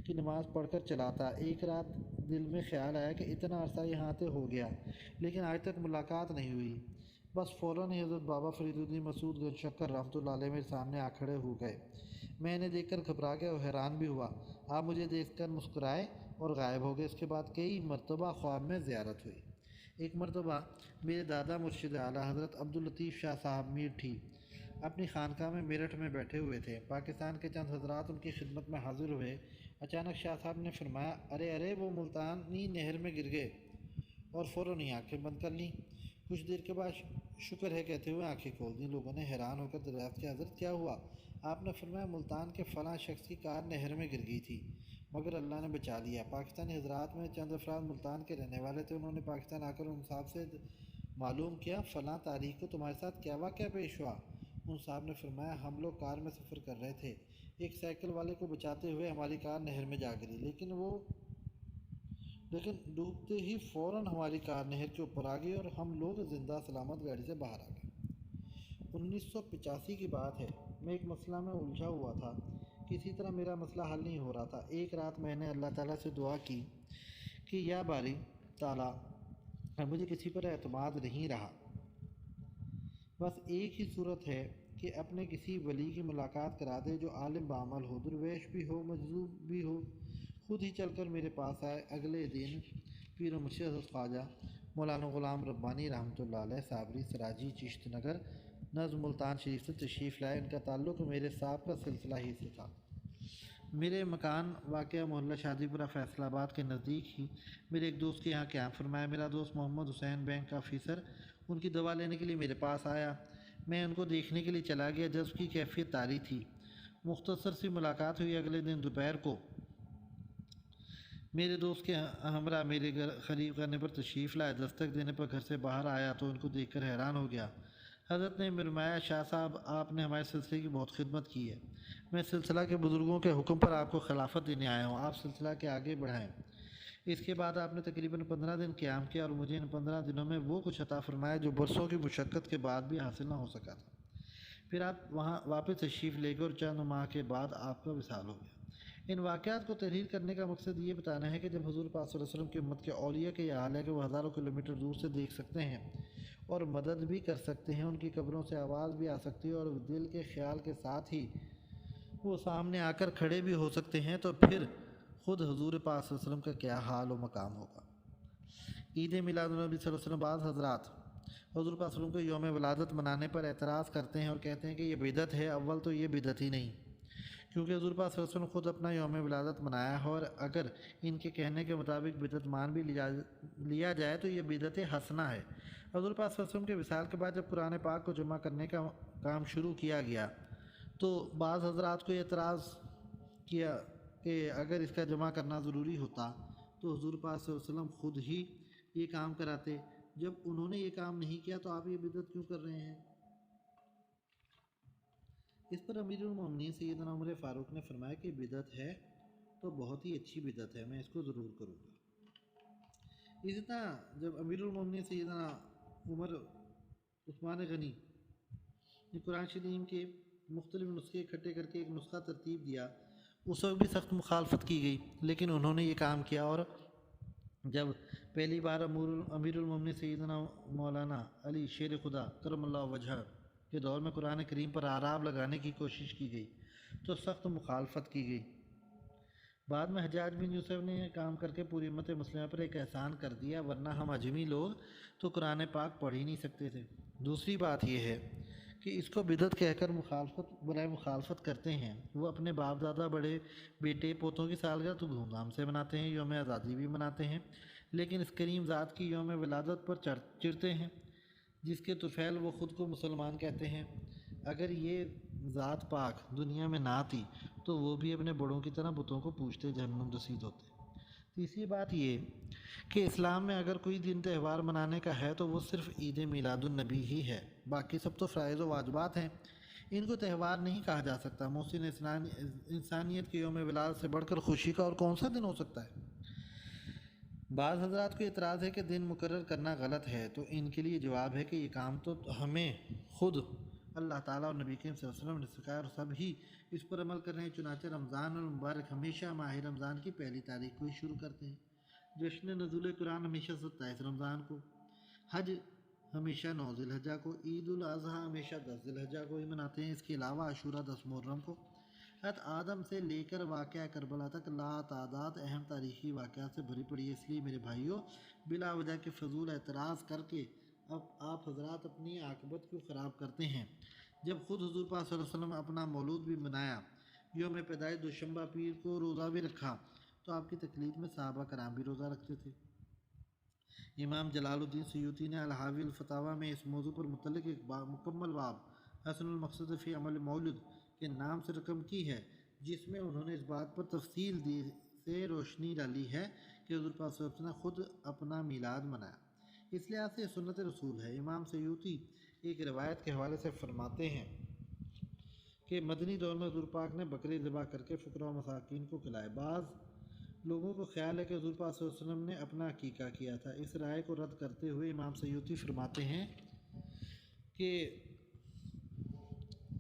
کی نماز پڑھ کر چلاتا۔ ایک رات دل میں خیال آیا کہ اتنا عرصہ یہاں سے ہو گیا لیکن آج تک ملاقات نہیں ہوئی، بس فوراً ہی حضرت بابا فرید الدین مسعود گنج شکر رحمۃ اللہ علیہ میرے سامنے آ کھڑے ہو گئے۔ میں انہیں دیکھ کر گھبرا گیا اور حیران بھی ہوا۔ آپ مجھے دیکھ کر مسکرائے اور غائب ہو گئے۔ اس کے بعد کئی مرتبہ خواب میں زیارت ہوئی۔ ایک مرتبہ میرے دادا مرشد اعلیٰ حضرت عبداللطیف شاہ صاحب میرٹھی اپنی خانقاہ میں میرٹھ میں بیٹھے ہوئے تھے۔ پاکستان کے چند حضرات ان کی خدمت میں حاضر ہوئے۔ اچانک شاہ صاحب نے فرمایا، ارے وہ ملتانی نہر میں گر گئے، اور فوراً ہی آنکھیں بند کر لیں۔ کچھ دیر کے بعد شکر ہے کہتے ہوئے آنکھیں کھول دیں۔ لوگوں نے حیران ہو کر دریافت کیا، حضرت کیا ہوا؟ آپ نے فرمایا، ملتان کے فلاں شخص کی کار نہر میں گر گئی تھی مگر اللہ نے بچا لیا۔ پاکستانی حضرات میں چند افراد ملتان کے رہنے والے تھے۔ انہوں نے پاکستان آ کر ان صاحب سے معلوم کیا، فلاں تاریخ کو تمہارے ساتھ کیا واقعہ پیش ہوا؟ ان صاحب نے فرمایا، ہم لوگ کار میں سفر کر رہے تھے، ایک سائیکل والے کو بچاتے ہوئے ہماری کار نہر میں جا گری، لیکن ڈوبتے ہی فوراً ہماری کار نہر کے اوپر آ گئی اور ہم لوگ زندہ سلامت گاڑی سے باہر آ گئے۔ 1985 کی بات ہے۔ میں ایک مسئلہ میں الجھا ہوا تھا، کسی طرح میرا مسئلہ حل نہیں ہو رہا تھا۔ ایک رات میں نے اللہ تعالیٰ سے دعا کی کہ یا باری تعالیٰ، مجھے کسی پر اعتماد نہیں رہا، بس ایک ہی صورت ہے کہ اپنے کسی ولی کی ملاقات کرا دے جو عالم بعمل ہو، درویش بھی ہو، مجذوب بھی ہو، خود ہی چل کر میرے پاس آئے۔ اگلے دن پیر و مرشد حضرت خواجہ مولانا غلام ربانی رحمۃ اللہ علیہ صابری سراجی چشت نگر نظم ملتان شریف سے تشریف لائے۔ ان کا تعلق میرے صاحب کا سلسلہ ہی سے تھا۔ میرے مکان واقعہ محلہ شادی پورہ فیصل آباد کے نزدیک ہی میرے ایک دوست کے یہاں قیام فرمایا۔ میرا دوست محمد حسین بینک کا آفیسر ان کی دوا لینے کے لیے میرے پاس آیا۔ میں ان کو دیکھنے کے لیے چلا گیا۔ جذب کی کیفیت طاری تھی۔ مختصر سی ملاقات ہوئی۔ اگلے دن دوپہر کو میرے دوست کے ہمراہ میرے گھر خرید کرنے پر تشریف لائے۔ دستک دینے پر گھر سے باہر آیا تو ان کو دیکھ کر حیران ہو گیا۔ حضرت نے فرمایا، شاہ صاحب، آپ نے ہمارے سلسلے کی بہت خدمت کی ہے۔ میں سلسلہ کے بزرگوں کے حکم پر آپ کو خلافت دینے آیا ہوں، آپ سلسلہ کے آگے بڑھائیں۔ اس کے بعد آپ نے تقریباً 15 دن قیام کیا اور مجھے ان 15 دنوں میں وہ کچھ عطا فرمایا جو برسوں کی مشقت کے بعد بھی حاصل نہ ہو سکا تھا۔ پھر آپ وہاں واپس تشریف لے گئے اور چند ماہ کے بعد آپ کا وصال ہو گیا۔ ان واقعات کو تحریر کرنے کا مقصد یہ بتانا ہے کہ جب حضور پاک صلی اللہ علیہ وسلم کی امت کے اولیاء کے یہ حال ہے کہ وہ ہزاروں کلومیٹر دور سے دیکھ سکتے ہیں اور مدد بھی کر سکتے ہیں، ان کی قبروں سے آواز بھی آ سکتی ہے اور دل کے خیال کے ساتھ ہی وہ سامنے آ کر کھڑے بھی ہو سکتے ہیں، تو پھر خود حضور پاک صلی اللہ علیہ وسلم کا کیا حال و مقام ہوگا۔ عید میلاد النبی صلی اللہ علیہ وسلم، بعض حضرات حضور پاک صلی اللہ علیہ وسلم کو یوم ولادت منانے پر اعتراض کرتے ہیں اور کہتے ہیں کہ یہ بدعت ہے۔ اول تو یہ بدعت ہی نہیں، کیونکہ حضور پاک صلی اللہ علیہ وسلم خود اپنا یوم ولادت منایا ہے، اور اگر ان کے کہنے کے مطابق بدعت مان بھی لیا جائے تو یہ بدعت حسنہ ہے۔ حضور پاک صلی اللہ علیہ وسلم کے وصال کے بعد جب قرآن پاک کو جمع کرنے کا کام شروع کیا گیا تو بعض حضرات کو یہ اعتراض کیا کہ اگر اس کا جمع کرنا ضروری ہوتا تو حضور پاک صلی اللہ علیہ وسلم خود ہی یہ کام کراتے۔ جب انہوں نے یہ کام نہیں کیا تو آپ یہ بدعت کیوں کر رہے ہیں؟ اس پر امیر المومنین سیدنا عمر فاروق نے فرمایا کہ بدعت ہے تو بہت ہی اچھی بدعت ہے، میں اس کو ضرور کروں گا۔ اسی طرح جب امیر المومنین سیدنا عمر عثمان غنی نے قرآن شریف کے مختلف نسخے اکٹھے کر کے ایک نسخہ ترتیب دیا، اس وقت بھی سخت مخالفت کی گئی، لیکن انہوں نے یہ کام کیا، اور جب پہلی بار امیر المومنین سیدنا مولانا علی شیر خدا کرم اللہ وجہ کے دور میں قرآن کریم پر اعراب لگانے کی کوشش کی گئی تو سخت مخالفت کی گئی۔ بعد میں حجاج بن یوسف نے یہ کام کر کے پوری امت مسلمہ پر ایک احسان کر دیا، ورنہ ہم اجمی لوگ تو قرآن پاک پڑھ ہی نہیں سکتے تھے۔ دوسری بات یہ ہے کہ اس کو بدعت کہہ کر برائے مخالفت کرتے ہیں، وہ اپنے باپ دادا بڑے بیٹے پوتوں کی سالگرہ تو دھوم دھام سے مناتے ہیں، یوم آزادی بھی مناتے ہیں، لیکن اس کریم ذات کی یوم ولادت پر چڑھتے ہیں جس کے طفیل وہ خود کو مسلمان کہتے ہیں۔ اگر یہ ذات پاک دنیا میں نہ آتی تو وہ بھی اپنے بڑوں کی طرح بتوں کو پوجتے، جہنم رسید ہوتے۔ تیسری بات یہ کہ اسلام میں اگر کوئی دن تہوار منانے کا ہے تو وہ صرف عید میلاد النبی ہی ہے، باقی سب تو فرائض و واجبات ہیں، ان کو تہوار نہیں کہا جا سکتا۔ محسن انسانیت کے یوم ولادت سے بڑھ کر خوشی کا اور کون سا دن ہو سکتا ہے؟ بعض حضرات کو اعتراض ہے کہ دن مقرر کرنا غلط ہے، تو ان کے لیے جواب ہے کہ یہ کام تو ہمیں خود اللہ تعالیٰ اور نبی کریم صلی اللہ علیہ وسلم نے سکھایا اور سب ہی اس پر عمل کر رہے ہیں۔ چنانچہ رمضان المبارک ہمیشہ ماہ رمضان کی پہلی تاریخ کو ہی شروع کرتے ہیں، جشن نزول قرآن ہمیشہ 27 رمضان کو، حج ہمیشہ 9 ذی الحجہ کو، عید الاضحیٰ ہمیشہ 10 ذی الحجہ کو ہی مناتے ہیں۔ اس کے علاوہ عاشورہ 10 محرم کو۔ حضرت آدم سے لے کر واقعہ کربلا تک لا تعداد اہم تاریخی واقعات سے بھری پڑی ہے، اس لیے میرے بھائیوں بلا وجہ کے فضول اعتراض کر کے اب آپ حضرات اپنی عاقبت کیوں خراب کرتے ہیں؟ جب خود حضور پاک صلی اللہ علیہ وسلم اپنا مولود بھی منایا، یوم پیدائش دوشنبہ پیر کو روزہ بھی رکھا، تو آپ کی تقلید میں صحابہ کرام بھی روزہ رکھتے تھے۔ امام جلال الدین سیوطی نے الحاوی الفتاویٰ میں اس موضوع پر متعلق ایک مکمل باب حسن المقصد فی عمل مولد کے نام سے رقم کی ہے، جس میں انہوں نے اس بات پر تفصیل سے روشنی ڈالی ہے کہ حضور پاک صلی اللہ علیہ وسلم نے خود اپنا میلاد منایا، اس لحاظ سے سنت رسول ہے۔ امام سیوطی ایک روایت کے حوالے سے فرماتے ہیں کہ مدنی دور میں حضور پاک نے بکرے ذبح کر کے فقراء و مساکین کو کھلائے۔ بعض لوگوں کو خیال ہے کہ حضور پاک صلی اللہ علیہ وسلم نے اپنا عقیقہ کیا تھا۔ اس رائے کو رد کرتے ہوئے امام سیوطی فرماتے ہیں کہ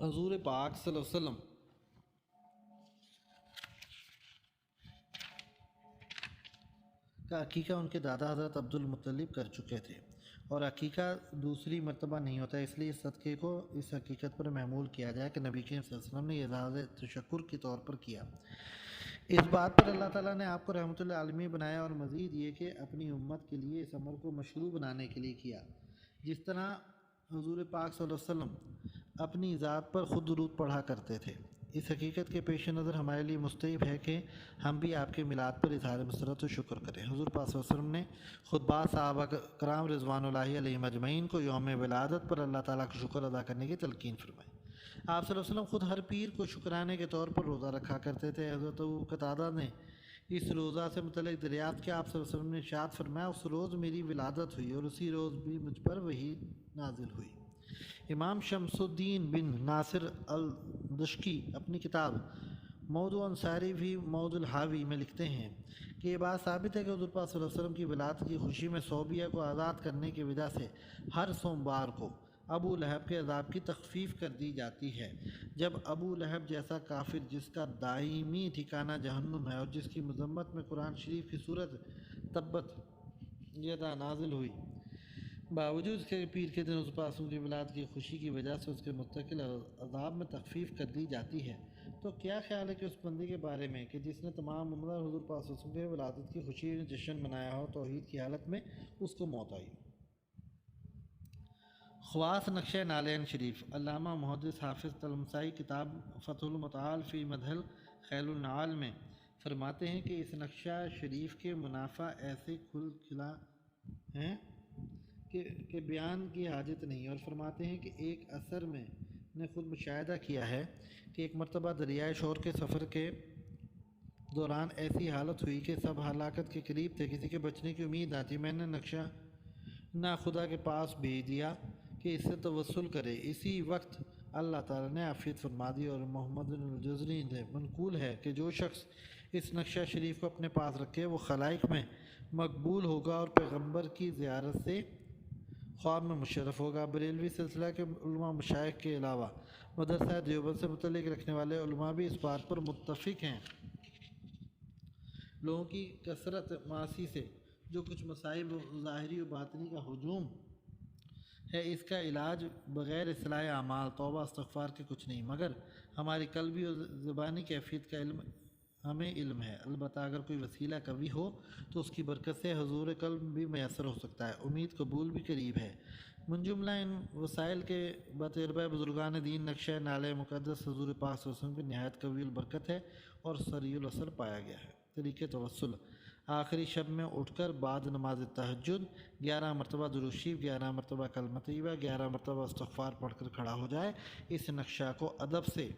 حضور پاک صلی اللہ علیہ وسلم کا عقیقہ ان کے دادا حضرت عبد المطلب کر چکے تھے، اور عقیقہ دوسری مرتبہ نہیں ہوتا، اس لیے اس صدقے کو اس حقیقت پر محمول کیا جائے کہ نبی کریم صلی اللہ علیہ وسلم نے یہ اظہار تشکر کے طور پر کیا۔ اس بات پر اللہ تعالیٰ نے آپ کو رحمت للعالمین بنایا، اور مزید یہ کہ اپنی امت کے لیے اس عمل کو مشروع بنانے کے لیے کیا۔ جس طرح حضور پاک صلی اللہ علیہ وسلم اپنی ذات پر خود درود پڑھا کرتے تھے، اس حقیقت کے پیش نظر ہمارے لیے مستحب ہے کہ ہم بھی آپ کے میلاد پر اظہار مسرت و شکر کریں۔ حضور پاک صلی اللہ علیہ وسلم نے خود بعض صحابہ کرام رضوان اللہ علیہم اجمعین کو یوم ولادت پر اللہ تعالیٰ کا شکر ادا کرنے کی تلقین فرمائی۔ آپ صلی اللہ علیہ وسلم خود ہر پیر کو شکرانے کے طور پر روزہ رکھا کرتے تھے۔ حضرت ابو قتادہ نے اس روزہ سے متعلق دریافت کیا، آپ صلی اللہ علیہ وسلم نے ارشاد فرمایا، اس روز میری ولادت ہوئی اور اسی روز بھی مجھ پر وحی نازل ہوئی۔ امام شمس الدین بن ناصر الدشقی اپنی کتاب موضوع انصاری بھی موضوع الحاوی میں لکھتے ہیں کہ یہ بات ثابت ہے کہ حضور پاک صلی اللہ علیہ وسلم کی ولادت کی خوشی میں صوبیہ کو آزاد کرنے کی وجہ سے ہر سوموار کو ابو لہب کے عذاب کی تخفیف کر دی جاتی ہے۔ جب ابو لہب جیسا کافر جس کا دائمی ٹھکانہ جہنم ہے اور جس کی مذمت میں قرآن شریف کی صورت تبت یدا نازل ہوئی، باوجود اس کے پیر کے دن اس معصوم کی ولادت کی خوشی کی وجہ سے اس کے مستقل عذاب میں تخفیف کر دی جاتی ہے، تو کیا خیال ہے کہ اس بندے کے بارے میں کہ جس نے تمام عمر حضور پاک صلی اللہ علیہ وسلم کے ولادت کی خوشی میں جشن منایا ہو، توحید کی حالت میں اس کو موت آئی۔ خواص نقشہ نالین شریف۔ علامہ محدث حافظ طلمسائی کتاب فتح المتعال فی مدحل خیل النعال میں فرماتے ہیں کہ اس نقشہ شریف کے منافع ایسے کھلا ہیں کہ بیان کی حاجت نہیں، اور فرماتے ہیں کہ ایک اثر میں نے خود مشاہدہ کیا ہے کہ ایک مرتبہ دریائے شور کے سفر کے دوران ایسی حالت ہوئی کہ سب ہلاکت کے قریب تھے، کسی کے بچنے کی امید نہ تھی۔ میں نے نقشہ نہ خدا کے پاس بھیج دیا کہ اس سے توسل کرے۔ اسی وقت اللہ تعالیٰ نے عافیت فرما دی اور محمد الجزری سے منقول ہے کہ جو شخص اس نقشہ شریف کو اپنے پاس رکھے وہ خلائق میں مقبول ہوگا اور پیغمبر کی زیارت سے خواب میں مشرف ہوگا۔ بریلوی سلسلہ کے علماء مشائخ کے علاوہ مدرسہ دیوبند سے متعلق رکھنے والے علماء بھی اس بات پر متفق ہیں۔ لوگوں کی کثرت معاصی سے جو کچھ مصائب ظاہری و باطنی کا ہجوم ہے، اس کا علاج بغیر اصلاح اعمال، توبہ، استغفار کے کچھ نہیں، مگر ہماری قلبی اور زبانی کیفیت کا علم ہمیں علم ہے۔ البتہ اگر کوئی وسیلہ قوی ہو تو اس کی برکت سے حضور قلب بھی میسر ہو سکتا ہے، امید قبول بھی قریب ہے۔ من جملہ ان وسائل کے بتجربہ بزرگان دین نقشہ نالہ مقدس حضور پاک صلی اللہ علیہ وسلم کی نہایت قوی البرکت ہے اور سریع الاثر پایا گیا ہے۔ طریقۂ توسل: آخری شب میں اٹھ کر بعد نماز تہجد 11 مرتبہ درود شریف، 11 مرتبہ کلمہ طیبہ، 11 مرتبہ استغفار پڑھ کر کھڑا ہو جائے۔ اس نقشہ کو ادب سے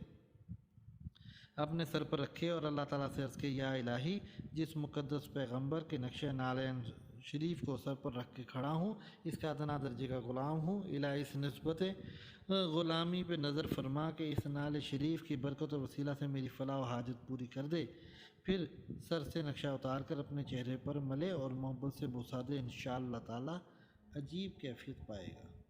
اپنے سر پر رکھے اور اللہ تعالیٰ سے عرض کہ یا الہی، جس مقدس پیغمبر کے نقشہ نالین شریف کو سر پر رکھ کے کھڑا ہوں، اس کا ادنا درجے کا غلام ہوں، الہی اس نسبت غلامی پہ نظر فرما کہ اس نال شریف کی برکت و وسیلہ سے میری فلاح و حاجت پوری کر دے۔ پھر سر سے نقشہ اتار کر اپنے چہرے پر ملے اور محبت سے بوسہ دے، انشاءاللہ تعالیٰ عجیب کیفیت پائے گا۔